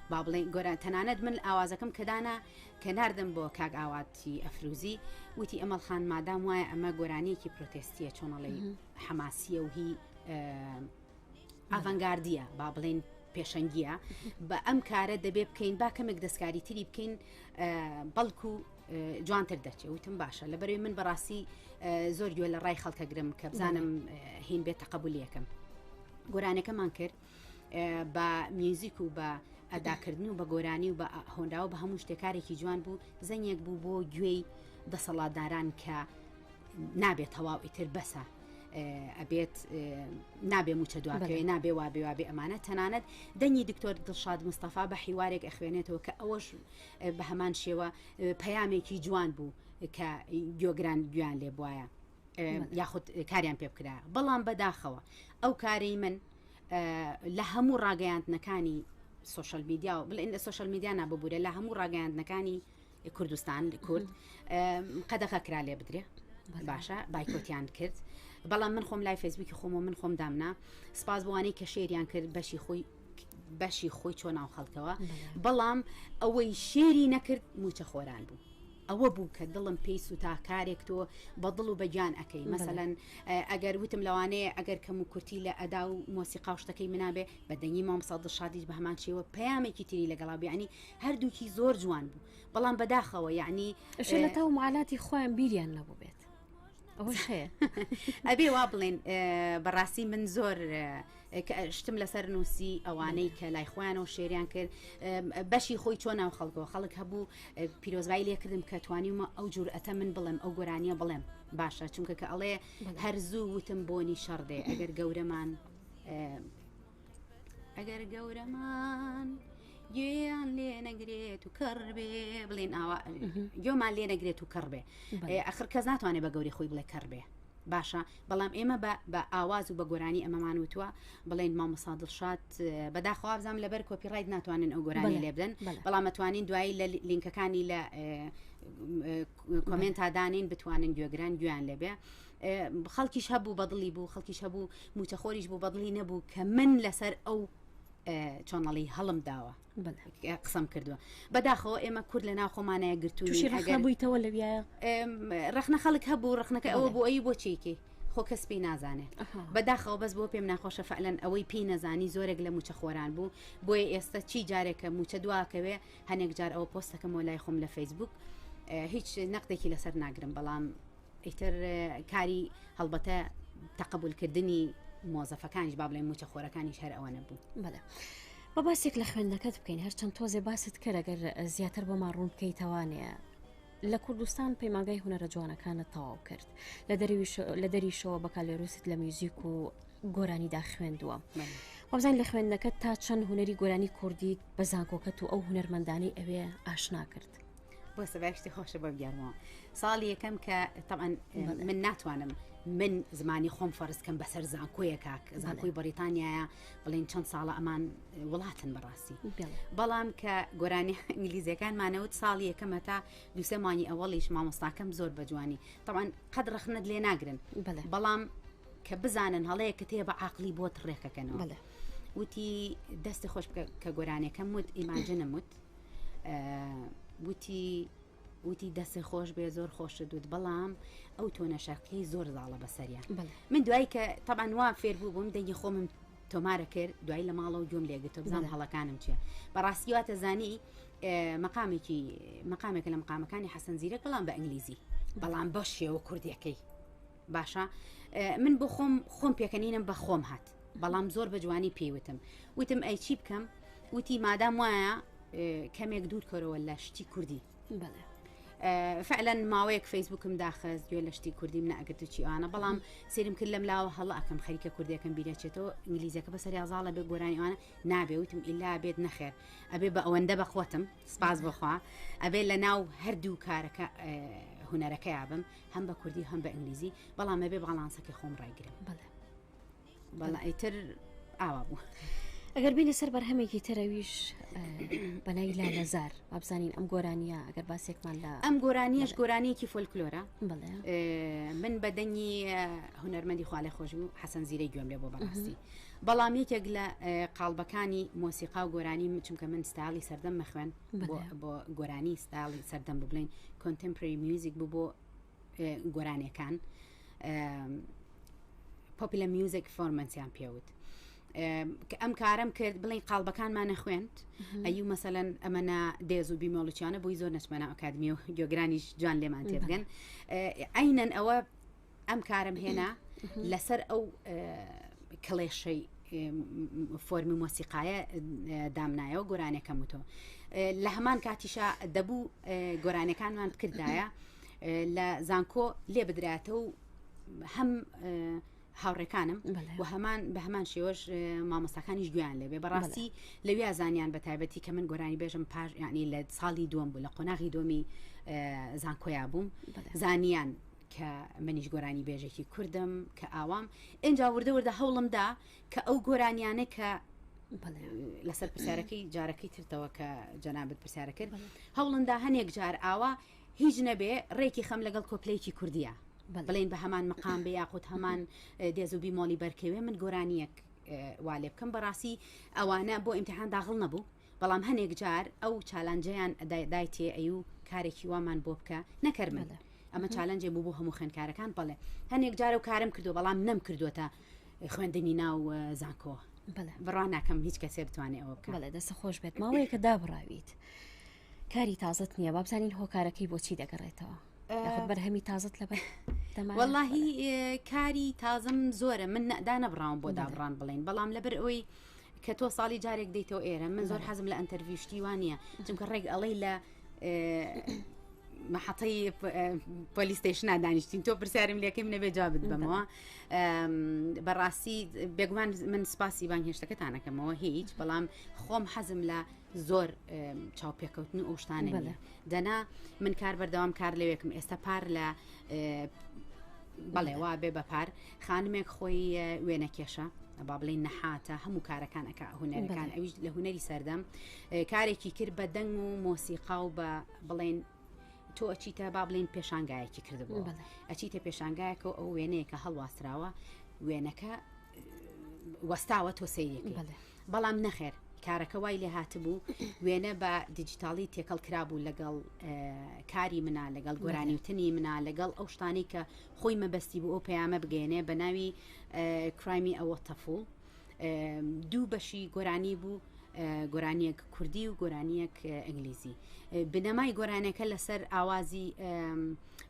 با بڵێن گۆران تەنانەت من ئاوازەکەم کەدانا کە ناردم بۆ کاک ئاواتی ئەفروزی وتی ئەمەڵخان مادام وایە ئەمە گۆرانیەکی پرۆتێستیە چۆنەڵی حەماسیە و هی ئاڤەنگاردیە با بڵێن پێشەنگیە بە ئەم کارە دەبێ بکەین با کەمێک دەستکاری تری بکەین بەڵکو جوانتر دەچێ وتم باشە لەبەروی من بەڕاستی زۆر گوێ لە ڕای خەڵکە گرم کە بزانم هین بێت تەقەبولیەکەم گۆرانەکەمان کرد بە میوزیک و بە ئەداکردن و بە گۆرانی و بە هۆنراوە بە هەموو شتێکارێکی جوان بوو زەنگێک بوو بۆ گوێی دەسەڵاتداران کە نابێت تەواو ئیتر بەسە ئەبێت نابێ موچە دواکەوێ نابێ وابێ ئەمانە تەنانەت دەنگی دکتۆر دڵشاد مستەفا بە حیوارێک ئەخوێنێتەوە کە ئەوەش بە هەمان شێوە پەیامێکی جوان بوو کە گۆگران گویان لێ بواە یاخود کاریان پێ بکرا بەڵام بەداخەوە ئەو کارەی من لە هەموو ڕاگەیاندنەکانی سوشال میدیا و بڵێن سوشال میدیا ناببوورە لە هەموو ڕاگەیاندنەکانی کوردستان کورد قەدەغە کرا لێ بدرێ باشە بایکۆتیان کرد بەڵام من خۆم لای فەیسبووکی خۆم و من خۆم دامنا سپاس بوانەی کە شێریان کرد بەشی خۆی چۆ ناو خەڵکەوە بەڵام ئەوەی شێری نەکرد موچە خۆران بوو ئەوە بوو کە دڵم پێی سوتا کارێک تۆ بە دڵ و بەجان ئەەکەی مەسەلەن ئەگەر وتم لەوانەیە ئەگەر کەم و کورتی لە ئەدا و مۆسیقا و شتەکەی منابێ بە دەنگی مامۆستا دڵشادیش بە هەمان شێوە پەیامێکی تری لەگەڵا بیانی هەردووکی زۆر جوان بوو بەڵام بەداخەوە یعنی لە تا و معالاتی خۆیان بیریان نەبوو بێت ئەوەش هەیە ئەبێ وا بڵێن بەڕاستی من زۆر شتم لەسەر نووسی ئەوانەی کە لای خۆیانەوە شێریان کرد بەشی خۆی چۆن ناو خەڵکەوە خەڵک هەبوو پیرۆزبایی لێکردم کە توانیمە ئەو جورئەتە من بڵێم ئەو گۆرانیە بڵێم باشە چونکە کە ئەڵێ هەرزوو وتم بۆنی شەڕدێ ئەگەر گەورەمان گوێیان لێ نەگرێت و کەڕ بێ بڵێن گوێمان لێ نەگرێت و کەڕ بێ ئەخر کەس ناتوانێت بە گەوری خۆی بڵێ کەڕ بێ باشە بەڵام ئێمە بە ئاواز و بە گۆرانی ئەمەمان وتووە بڵێن مامۆستا دڵشاد بەداخەوە بزانام لەبەر کۆپیڕایت ناتوانن ئەو گۆرانی لێ بدەن بەڵام ئەتوانین دوایی لە لینکەکانی لە کۆمنت دانین بتوانن گوێگران گویان لێبێ خەڵکیش هەبوو بەدڵی بوو خەڵکیش هەبوو موچەخۆریش بوو بەدڵی نەبوو کە من لەسەر ئەو چۆنەڵی هەڵم داوە قسەم کردووە بەداخەوە ئێمە کورد لە ناو خۆمانەیە گرتوویەوە لەویە ڕخنە خەڵک هەبوو ڕخنەکە ئەوە بۆ ئەی بۆ چێکی خۆ کەس پێی نازانێت بەداخەوە بەس بۆ پێم ناخۆشە فعلەن ئەوەی پێی نەزانی زۆرێک لە موچە خۆران بوو بۆیە ئێستا چی جارێکە موچە دواکەوێ هەنێک جار ئەوە پۆستەکەمەوە لای خۆم لە فەیسبوک هیچ نەقدێکی لەسەر ناگرم بەڵام ئیتر کاری هەڵبەتە تەقبولکردنی مۆزەفەکانیش با بڵێن موچە خۆرەکانیش هەر ئەوە نەبوو بەڵێ بە باسێک لە خوێندنەکەت بکەین هەرچەند تۆزێ باست کرد ئەگەر زیاتر بۆ ماڕوون بکەیتەوانەیە لە کوردستان پەیمانگای هونەرە جوانەکانت تەواو کرد لە دەریشەوە بەکالێروست لە میوزیک و گۆرانیدا خوێندووە وابزانین لە خوێندنەکەت تا چەند هونەری گۆرانی کوردی بە زانکۆکەت و ئەو هونەرمەندانەی ئەوێ ئاشنا کرد بۆ سەباشتی خۆشە بە بگەڕمەوە ساڵی یەکەم کە طبعاً من ناتوانم من زمانی خۆم فەرزکەم بەسەر زانکۆیە کاک زانکۆی بەریتانیایە بڵێن چەند ساڵە ئەمان وڵاتن بەڕاستی بەڵام کە گۆرانی ئینگلیزیەکانمانەوت ساڵی یەکەمە تا دووسێ مانی ئەوەڵیش مامۆستاکەم زۆر بەجوانی طبعاً قەد ڕخنت لێ ناگرن بەڵام کە بزانن هەڵەیە کە تێ بە عاقلی بۆت ڕێکەکەنەوە وتی دەستی خۆش بکە کە گۆرانەکەم وت ئیماجنم وت وتی دەستی خۆش بێ زۆر خۆشت دوت بەڵام ئەو تۆنەشەکەی زۆر زاڵە بەسەریان من دوایی کە طبعاً وا فێر بوو بووم دەنگی خۆمم تۆمارە کرد دوای لە ماڵەوە گوێم لێگرتە بزانم هەڵەکانم چیە بەڕاستی واتە زانی مەقامێکە لە مەقامەکانی حەسەن زیرەک بەڵام بە ئینگلیزی بەڵام بە شێوە کوردیەکەی باشە من بۆ خۆم پێکەنینم بە خۆم هات بەڵام زۆر بە جوانی پێیوتم وتم ئەی چی بکەم وتی مادام وایە کەمێک دوور کەرەوە لە شتی کوردی فعلا ماوەیەک فەیسبوکم داخست گوێ لە شتی کوردی منە ئەگرت چی ئەوانە بەڵام سێرم کرد لەم لاوە هەڵە ئەکەم خەریکە کوردیەکەم بیرەچێتەوە ئینگلیزیەکە بەسەر یازاڵە بێ گۆرانی ئەوانە نابێ وتم ئیلا بێت نەخێر ئەبێ بە ئەوەندە بەخۆتم سپاس بخوا ئەبێ لە ناو هەردوو کارەکە هونەرەکە یابم هەم بە کوردی هەم بە ئینگلیزی بەڵام ئەبێ باڵانسەکەی خۆم ڕایگرم بەڵام ئیتر ئاوا بوو ئەگەر بینە سەر بەرهەمێکی تەرەویش بەنای لالەزار وابزانین ئەم گۆرانیە ئەگەر باسێکمان لە ئەم گۆرانیەش گۆرانیەکی فۆلکلۆرە من بەدەنگی هونەرمەندی خوالێ خۆش بوو حەسەن زیرەی گوێم لێ بۆ بەڕاستی بەڵام یەکێک لە قاڵبەکانی مۆسیقا و گۆرانی چونکە من ستایلی سەردەم مەخوێن بۆ گۆرانی ستایلی سەردەم ببڵین کۆنتمپۆرری میوزیک بوو بۆ گۆرانیەکان پۆپیلەر میوزیک فۆرمەنسیان پێوت ئەم کارم کرد بڵین قاڵبەکانمانە خوێند ئەیو مەسەلەن ئەمەە دێز و بیمۆڵچیانە بۆی زۆر نەچمەە ئەکادمی و گۆگرانیش جوان لێمان تێبگەن ئەینەن ئەوە ئەم کارم هێنا لەسەر ئەو کڵێشەی فۆرمی مۆسیقایە دامنایەوە گۆرانەکەم وتۆ لە هەمان کاتیشە دەبوو گۆرانەکانمان کردایە لە زانکۆ لێ بدراتە و هەم هاوڕێکانم و هەمان بە هەمان شێوەش مامۆستاکانیش گویان لێبێ بەڕاستی لەوێ زانیان بە تایبەتی کە من گۆرانی بێژم پاش یعنی لە ساڵی دووەم بوو لە قۆناغی دۆمی زانکۆیا بووم زانیان کە منیش گۆرانی بێژێکی کوردم کە ئاوام ئینجا وردە وردە هەوڵمدا کە ئەو گۆرانیانە کە لەسەر پرسیارەکەی جارەکەی ترتەوە کە جەنابەت پرسیارە کرد هەوڵندا هەنێک جار ئاوا هیچ نەبێ ڕێکی خەم لەگەڵ کۆپلەیەکی کوردیە بڵێن بە هەمان مقام بێ یاخود هەمان دێزوبی مۆلی بەرکەوێ من گۆرانیەک وا لێ بکەم بەڕاستی ئەوانە بۆ ئیمتحان داخڵ نەبوو بەڵام هەنێک جار ئەو چالانجەیان دایتێ ئەو کارێکی وامان بۆ بکە نەکەر من ئەمە چالنجێ بوو بۆ هەموو خوێندکارەکان بڵێ هەنێک جارە و کارم کردو بەڵام نەم کردوتە خوێندنی ناو زانکۆ بڕوان ناکەم هیچ کەسێ بتوانێت ئەوە بکە بەڵێ دەستە خۆش بێت ماوەیە کە دابڕاویت کاری تازت نییە با بزانین هۆکارەکەی بۆچی دەگەڕێتەوە بەرهەمی تازت لەبەر واللهی کاری تازم زۆرە من دانەبڕاوم بۆ دابڕان بڵێن بەڵام لەبەر ئەوەی کە تۆ ساڵی جارێک دەیتەوە ئێرە من زۆر حەزم لە ئەنتەرویشتی وانە چونکە ڕێک ئەڵەی لە محەتەی پۆلیستیشنا دانیشتین تۆ پرسیارم لەکەی منەبێ جوابت بمەوە بەڕاستی بێگومان من سپاسی بانگهێشتەکەتانەکەمەوە هیچ بەڵام خۆم حەزم لە زۆر چاوپێکەوتن ئەو شتانە دەنا من کار بەردەوام کار لەوێکم ئێستا پار لە بەڵێ وا بێ بەپار خانمێک خۆی وێنە کێشە با بڵێن نەحاتە هەموو کارەکان ئەکا هوەرەکان ئەویش لە هوەری سەردەم کارێکی کرد بە دەنگ و مۆسیقا و بە بڵێن تۆ ئەچیتە با بڵێن پێشانگایەکی کردبوو ئەچیتە پێشانگایەکە ئەو وێنەیە کە هەڵواستراوە وێنەکە وەستاوە تۆ سەیرەکەی بەڵام نەخێر کارەکە وای لێ هاتبوو وێنە بە دیجیتاڵی تێکەڵ کرابوو لەگەڵ کاری منە لەگەڵ گۆرانیوتنی منە لەگەڵ ئەو شتانی کە خۆی مەبەستی بوو ئەو پەیامە بگەێنێ بە ناوی کرایمی ئەوە تەفوڵ دوو بەشی گۆرانی بوو گۆرانیەک کوردی و گۆرانیەک ئەنگلیزی بنەمای گۆرانەکە لەسەر ئاوازی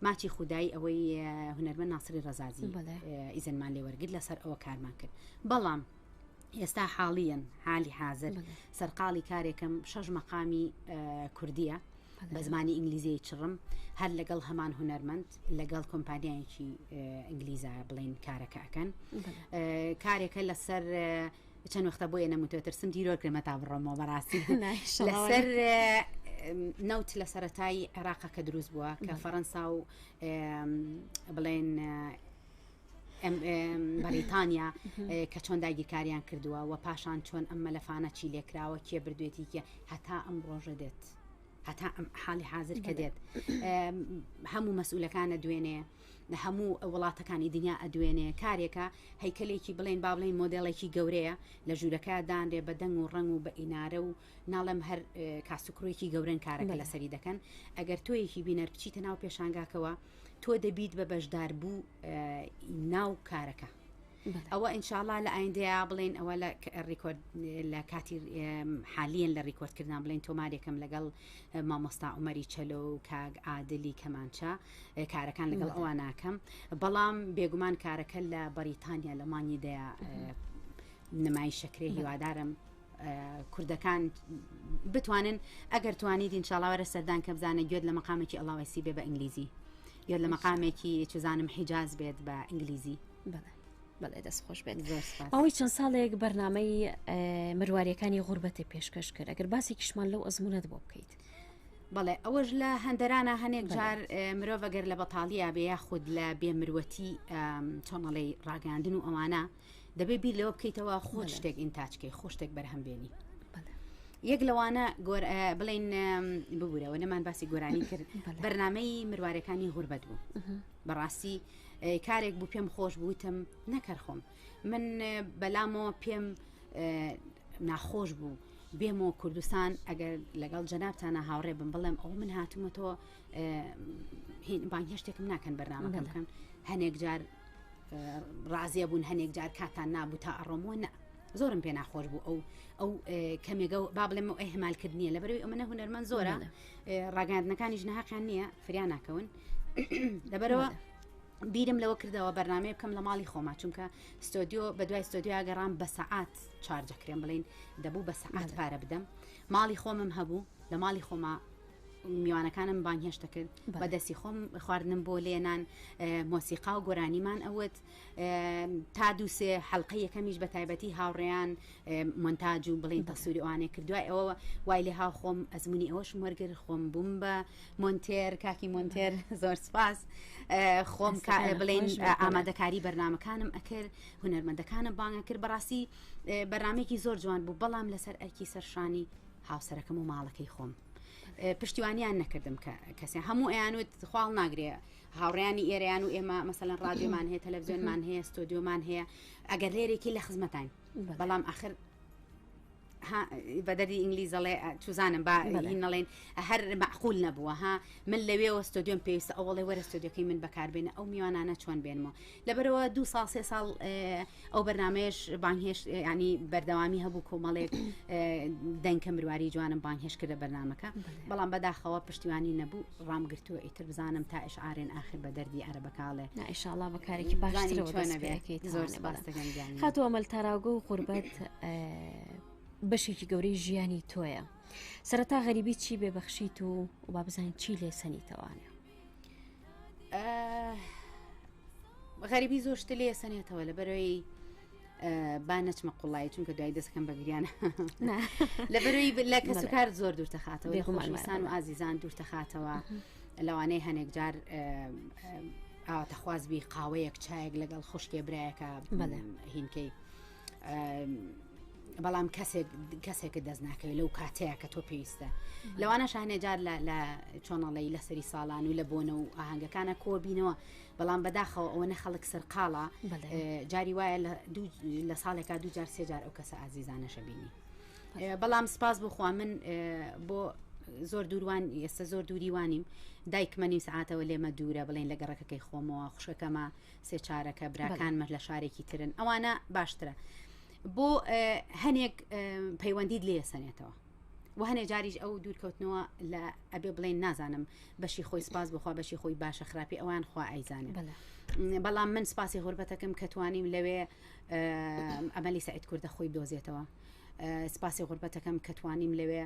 ماچی خودایی ئەوەی هونەرمەند ناسری ڕەزازی ئیزنمان لێ وەرگرت لەسەر ئەوە کارمان کرد بەڵام ئێستا حاڵیان حالی حاضر سەرقاڵی کارێکم 6 مەقامی کوردیە بە زمانی ئینگلیزی چڕم هەر لەگەڵ هەمان هونەرمەند لەگەڵ کۆمپانیایەکی ئینگلیزە بڵێن کارەکەکەن کارێکە لەسەر چەند وەختە بۆیە نەموتۆترسم دیرۆکرمە تا بڕۆمەوە بەڕاستی لەسەر نەوت لە سەرەتای عێراقەکە دروست بووە کە فەڕەنسا و بڵێن بەریتانیا کە چۆن داگیرکاریان کردووە و پاشان چۆن ئەم مەلەفانە چی لێکراوە کێ بردوێتی کە هەتا ئەم ڕۆژە دێت هەتا ئەم حاڵی حاضر کە دێت هەموو مەسئولەکانە دوێنێ هەموو وڵاتەکانی دنیا ئەدوێنێ کارێکە هەیکلێکی بڵێن با بڵێن مۆدێڵێکی گەورەیە لە ژوورەکە دانرێ بە دەنگ و ڕنگ و بە ئینارە و ناڵم هەر کاسوکڕێکی گەورن کارەکە لەسەری دەکەن ئەگەر تۆیەکی بینەر بچیتە ناو پێشانگاکەوە تۆ دەبیت بە بەشدار بوو ناو کارەکە ئەوە ئینشاءڵڵا لە ئایندەیە بڵێن ئەوە لە ڕیکۆرد لە کاتی حالیان لە ڕیکۆردکردن بڵێن تۆمارێکم لەگەڵ مامۆستا عومەری چەلۆ و کاگ عادلی کەمانچە کارەکان لەگەڵ ئەوە ناکەم بەڵام بێگومان کارەکە لە بەریتانیا لە مانیدەیە نمای شەکرێ هیوادارم کوردەکان بتوانن ئەگەر توانیت ئینشاءڵڵا وەرە سەردان کە بزانە گوێت لە مەقامێکی ئەڵاوەسی بێ بە ئینگلیزی یاد لە مەقامێکی چزانم حیجاز بێت بە ئینگلیزی بەڵێ دەست خۆش بێت ئەوەی چەند ساڵێک بەرنامەی مروارەکانی غوربەتی پێشکەش کرد ئەگەر باسی کشمان لەو ئەزمونەت بۆ بکەیت بەڵێ ئەوەش لە هەندەرانە هەنێک جار مرۆڤ ئەگەر لە بەتاڵیە بێ یاخود لە بێمروەتی چۆنەڵی ڕاگەاندن و ئەوانە دەبێ بیر لەوە بکەیتەوە خۆ شتێک ئینتاجکەی خۆ شتێک بەرهەمبێنی یەک لەوانە بڵێن ببوورەوە نەمان باسی گۆرانی کرد بەرنامەی مروارەکانی غوربەت بوو بەڕاستی کارێک بوو پێم خۆش بووتم نەکەر خۆم من بەلامەوە پێم ناخۆش بوو بێمەوە کوردستان ئەگەر لەگەڵ جەنابتانە هاوڕێ بم بڵێم ئەو من هاتوومە تۆ بانگهێشتێکم ناکەن بەرنامەکەم بکەن هەنێک جار ڕازیە بوون هەنێک جار کاتان نابوو تا ئەڕۆمەوە نە زۆرم پێ ناخۆش بوو ئەو کەمێگە با بڵێم ئەو ئەهمالکردنیە لەبەرەوەی ئەمە هونەرمەند زۆرە ڕاگەاندنەکانیش نەهاقیان نییە فریان ناکەون لەبەرەوە بیرم لەوە کردەوە بەرنامەیە بکەم لە ماڵی خۆما چونکە ستۆدیۆ بە دوای ستۆدیۆ گەڕام بە سەعات چارجەکرێن بڵێن دەبوو بە سەعات پارە بدەم ماڵی خۆمم هەبوو لە ماڵی خۆما میوانەکانم بانهێشتە کرد بەدەستی خۆم خواردنم بۆ لێنان مۆسیقا و گۆرانیمان ئەوت تا دووسێ حەڵقەی یەکەمیش بە تایبەتی هاوڕێیان مۆنتاژ و بڵین تەسووری ئەوانێ کردوای ئەوە وای لێ هاو خۆم ئەزمموی ئەوەش وەرگر خۆم بووم بە مۆنتێر کاکی مۆنتێر زۆر سپاس خۆم بڵین ئامادەکاری بەرنمەکانم ئەکرد هونەرمەندەکانم بانگە کرد بەڕاستی بەرنمێکی زۆر جوان بوو بەڵام لەسەر ئەرکی سەرشانی هاوسەرەکەم و ماڵەکەی خۆم پشتیوانیان نەکردم کەسێ هەموو ئەیانوت خواڵ ناگرێ هاوڕیانی ئێرەیان و ئێمە مەسەلەن ڕادیۆمان هەیە تەلەڤیزیۆنمان هەیە ستۆدیۆمان هەیە ئەگەر لێرێکی لە خزمەتان بەڵام ئاخر بەدەری ئینگلیزەڵێ چوزانم باڵێن هەر معقول نەبووە ها من لەوێەوە ستۆدیۆم پێویستە ئەوڵێ وەرە ستۆدیۆکەی من بەکاربێنە ئەو میوانانە چۆن بێنمەوە لەبەرەوە 2 ساڵ 3 ساڵ ئەو بەرنمەیەش بانهێش ینی بەردەوامی هەبوو کۆمەڵێک دەنکە مرواری جوانم بانهێش کردە بەرنمەکە بەڵام بەداخەوە پشتیوانی نەبوو ڕامگرتووە ئیتر بزانم تا ئشعارێن ئاخر بە دەردی عەرەبەکاڵێ ئینشاءڵڵا بەکارێکی باشترەوە زۆر سپاسەکەم خاتووە مەلتاراوگە و قوربەت بەشێکی گەورەی ژیانی تۆیە سەرەتا غەریبی چی بێبەخشیت و با بزانین چی لێ سەنیتەوانێ غەریبی زۆر شتە لێ سەنێتەوە لە بەرەوەی با نەچمە قوڵایی چونکە دوای دەستەکەم بەگریانە لە بەرەوەی لە کەسوکار زۆر دوورتەخاتەوە خۆشەویستان و ئازیزان دوورتەخاتەوە لەوانەیە هەنێک جار ئاواتەخوازبی قاوەیەک چایەک لەگەڵ خوشکێ برایەکە هینکەی بەڵام کەسێکە دەست ناکەوێت لەو کاتەیە کە تۆ پێویستە لەوانە شانێجار لە چۆنەڵی لە سەری ساڵان و لە بۆنە و ئاهەنگەکانە کۆبینەوە بەڵام بەداخەوە ئەوە نەخەڵک سەرقاڵە جاری وایە لە ساڵێکا 2 جار 3 جار ئەو کەسە ئازیزانەشە بینی بەڵام سپاس بخوا من بۆ زۆر دووروان ئێستا زۆر دووریوانیم دایکمەنی سعاتەوە لێمە دوورە بڵێن لە گەڕەکەکەی خۆمەوە خوشەکەمە 3 چارەکە براکانمە لە شارێکی ترن ئەوانە باشترە بۆ هەنێک پەیوەندیت لێ سەنێتەوە و هەنێ جاریش ئەو دوورکەوتنەوە لە ئەبێ بڵێن نازانم بەشی خۆی سپاس بخوا بەشی خۆی باشە خراپی ئەوان خوا ئەیزانێت بەڵام من سپاسی غوربەتەکەم کە توانیم لەوێ ئەمەلی سعید کوردە خۆی بدۆزێتەوە سپاسی غوربەتەکەم کە توانیم لەوێ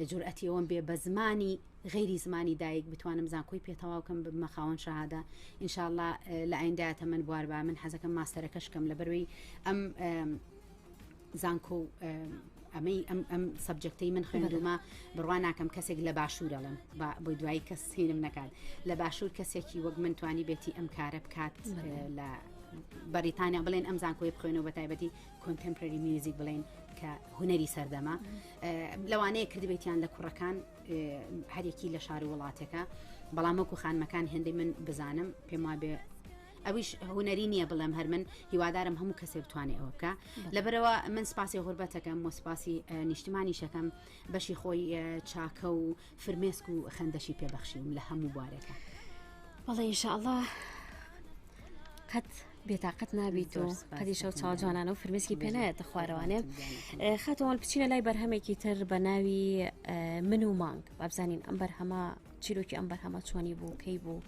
جورئەتی ئەوم بێ بە زمانی غیری زمانی دایک بتوانم زانکۆی پێتەواوکەم بمە خاوەن شەهادە ئینشاءڵڵا لە ئایندایەتە من بوار بە من حەزەکەم ماستەرەکەشکەم لە بەروەی ئەم زانکۆ ئەم سەبجەکتەی من خوێندومە بڕوان ناکەم کەسێک لە باشوورەڵم بۆی دوایی کەس سینم نەکات لە باشوور کەسێکی وەک من توانی بێتی ئەم کارە بکات لە بەریتانیا بڵێن ئەم زانکۆی بخوێنەوە بە تایبەتی کۆنتمپۆرری میوزیک بڵێن کە هونەری سەردەما لەوانەیە کردبێتیان لە کوڕەکان هەرێکی لە شار وڵاتێکە بەڵام وەکو خانمەکان هێندەی من بزانم پێم وابێ ئەویش هونەری نییە بڵێم هەر من هیوادارم هەموو کەسێ بتوانێت ئەوە بکە لەبەرەوە من سپاسی غوربەتەکەم و سپاسی نیشتمانی شەکەم بەشی خۆی چاکە و فرمێسک و خەندەشی پێبەخشیم لە هەموو بوارێکە بەڵێ ئینشاءڵڵا قەت بێتاقەت نابیت و قەتی شەو چاوجوانانە و فرمێسکی پێ نایەتە خوارەوانێ خاتەوە بچینە لای بەرهەمێکی تر بە ناوی من و مانگ بابزانین ئەم بەرهەمە چیرۆکی ئەم بەرهەمە چۆنی بوو کەی بوو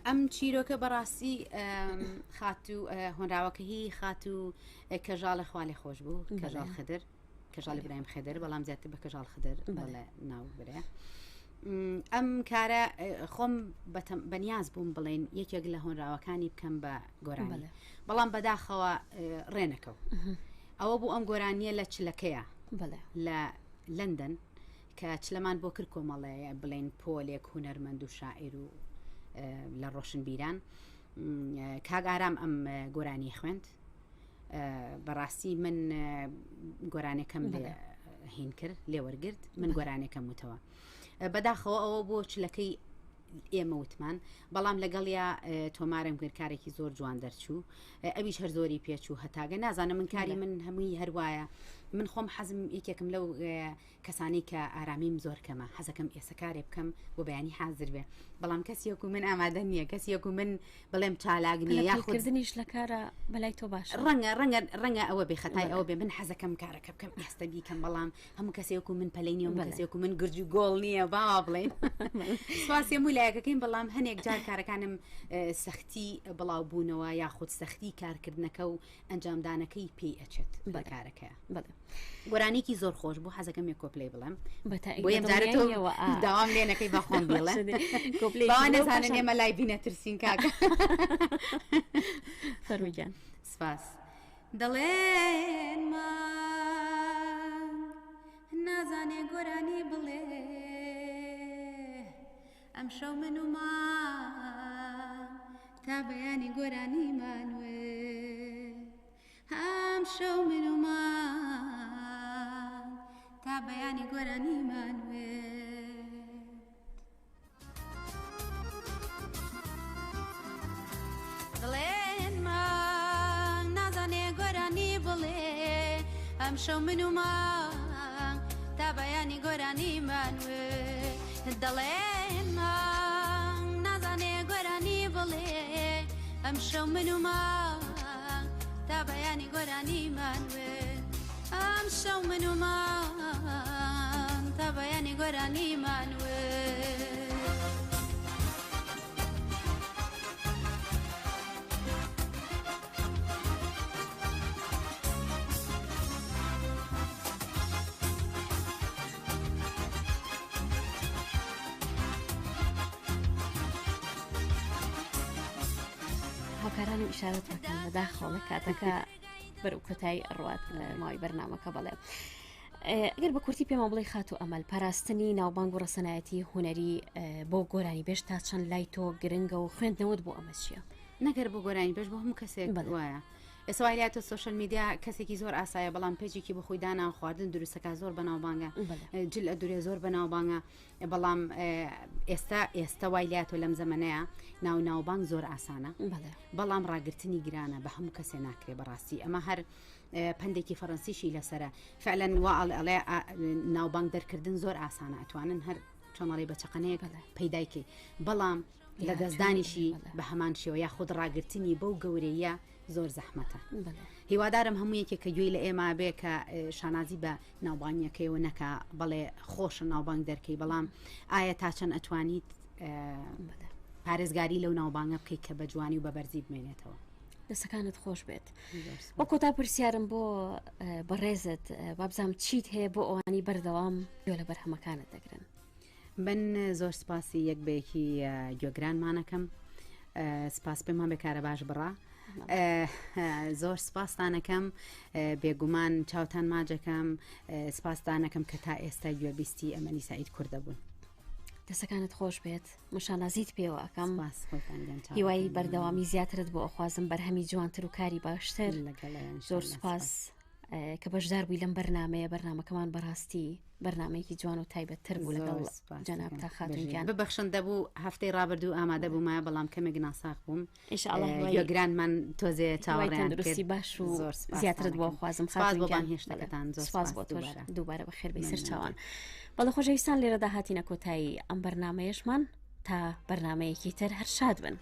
ئەم چیرۆکە بەڕاستی خاتو هۆنراوەکە هی خاتو کەژاڵە خوالێ خۆش بوو کەژاڵ خدر کەژاڵ برایم خدر بەڵام زیاتر بە کەژاڵ خدر بەڵێ ناو برێ ئەم کارە خۆم بەنیاز بووم بڵێن یەکێک لە هۆنراوەکانی بکەم بە گۆرانی بەڵام بەداخەوە ڕێنەکەو ئەوە بوو ئەم گۆرانیە لە چلەکەیە لە لەندەن کە چلەمان بۆ کرد کۆمەڵەیە بڵێن پۆلێک هونەرمەند و شاعیر و لە ڕۆشن بیران کاگارام ئەم گۆرانی خوێند بەڕاستی من گۆرانەکەم هین کرد لێوەرگرت من گۆرانێکەم وتەوە بەداخەوە ئەوە بۆ چلەکەی ئێمە وتمان بەڵام لەگەڵیا تۆمارم کرد کارێکی زۆر جوان دەرچوو ئەویش هەر زۆری پێچوو هەتاگە نازانم من کاری من هەمووی هەروایە من خۆم حەزم یەکێکم لەو کەسانی کە ئارامیم زۆر کەمە حەزەکەم ئێسەکارێ بکەم بۆ بەیانی حازر بێ بەڵام کەسیەکو من ئامادە نییە کەسیەکو من بڵێم چالاک نییە یاخودکردنیش لە کارە بەلای تۆ باش ڕەنگە ئەوە بێ خەتای ئەوە بێ من حەزەکەم کارەکە بکەم ئێستا بیکەم بەڵام هەموو کەسێکو من پەلەی نیە و کەسێکو من گرج و گۆڵ نییە با بڵێن سواسی مولایەکەکەین بەڵام هەنێک جار کارەکانم سەختی بڵاو بوونەوە یاخود سەختی کارکردنەکە و ئەنجامدانەکەی پێی ئەچێت بە کارەکە گۆرانێکی زۆر خۆش بوو حەزەکەم یە کۆپلەی بڵێم بەتایبەت بۆ ئەم جارە داوام لێ نەکەی بەخۆم بڵێ نەزانن ئێمە لای بینە ترسین کاکە فەرموویان سپاس دەڵێن مانگ نازانێ گۆرانی بڵێ ئەم شەو من و مانگ تا بەیانی گۆرانیمانوێ ئەم شەو من و مانگ تا بەیانی گۆرانیمانوێ دڵێن مانگ نازانێ گۆرانی بڵێ ئەم شەو من و مانگ تا بەیانی گۆرانیمانوێ دەڵێن مانگ نازانێ گۆرانی بڵێ ئەم شەو من و مانگ تا بەیانی گۆرانیمانوێ ئەم شەو من و مانگ تا بەیانی گۆرانیمانوێ هاوکارانی ئیشارەت بکەن بەداخەوە کاتەکە بەرەو کۆتایی ڕوات ماوەی بەرنامەکە بەڵێ ئەگەر بە کورتی پێما بڵێ خات و ئەمەل پاراستنی ناوبانگ و ڕەسەنایەتی هوەری بۆ گۆرانی بێژ تا چەند لای تۆ گرنگە و خوێندنەوەت بۆ ئەمە چییە؟ نەگەر بۆ گۆرانی بێژ بۆ هەموو کەسێک وایە ئێسوایلاتە سوۆشەل میدیا کەسێکی زۆر ئاسایە بەڵام پێجێکی بە خۆی دانا خواردن دروستەکە زۆر بەناوبانگە جل ئە دوورێ زۆر بەناوبانگە بەڵام ئێستا وایلاتۆ لەم زەمەنەیە ناوبانگ زۆر ئاسانە بەڵام ڕاگررتنی گرانە بە هەموو کەسێ ناکرێ بەڕاستی ئەمە هەر پندێکی فەڕەنسیشی لەسرە فعلەن ئەڵێ ناوبانگ دەرکردن زۆر ئاسانە ئەتوانن هەر چۆنەڵی بە چقەنەیەک پەیدایکێ بەڵام لە دەستدانیشی بە هەمان شێوە یا خود ڕاگررتنی بەو گەورەیە زۆر زەحمەتە هیوادارم هەموو یەکێک کە گوێی لە ئێمە بێ کە شانازی بە ناوبانیەکەیەوە نەکە بەڵێ خۆشە ناوبانگ دەرکەی بەڵام ئایا تا چەند ئەتوانیت پارێزگاری لەو ناوبانگە بکەیت کە بە جوانی و بە بەرزی بمێنێتەوە دەسەکانت خۆش بێت وەکو تا پرسیارم بۆ بەڕێزت بابزانم چیت هەیە بۆ ئەوانی بەردەوام گوێ لە بەرهەمەکانت دەگرن من زۆر سپاسی یەک بەیەکی گوێگرانمانەکەم سپاس پێمان بێکارە باش بڕا زۆر سپاسدانەکەم بێگومان چاوتان ماجەکەم سپاسدانەکەم کە تا ئێستا گوێبیستی ئەمەنی سعید کوردە بوون دەسەکانت خۆش بێت مشانازیت پێوە ئەەکەم هیوای بەردەوامی زیاترت بۆ ئەخوازم بەرهەمی جوانتر و کاری باشتر زۆر سپاس کە بەشدار بووی لەم بەرنمەیە بەرنمەکەمان بەڕاستی بەرنمەیەکی جوان و تایبەتتر بوو لەگەڵ جەناب تا خاتونجان ببەخشن دەبوو هەفتەی ڕابردوو ئامادە بوومە بەڵام کەمێک ناساق بووم گرانمان تۆزێ چاوەڕیان درستی باش و زیاترت بۆ خوازم خاتونجان هێشتەکەتان زۆر سپاس بۆ تۆش دووبارە بە خێر بەی سەر چاوان بەڵێ خۆشەویستان لێرەدا هاتینە کۆتایی ئەم بەرنمەیەشمان تا بەرنمەیەکی تر هەر شاد بن.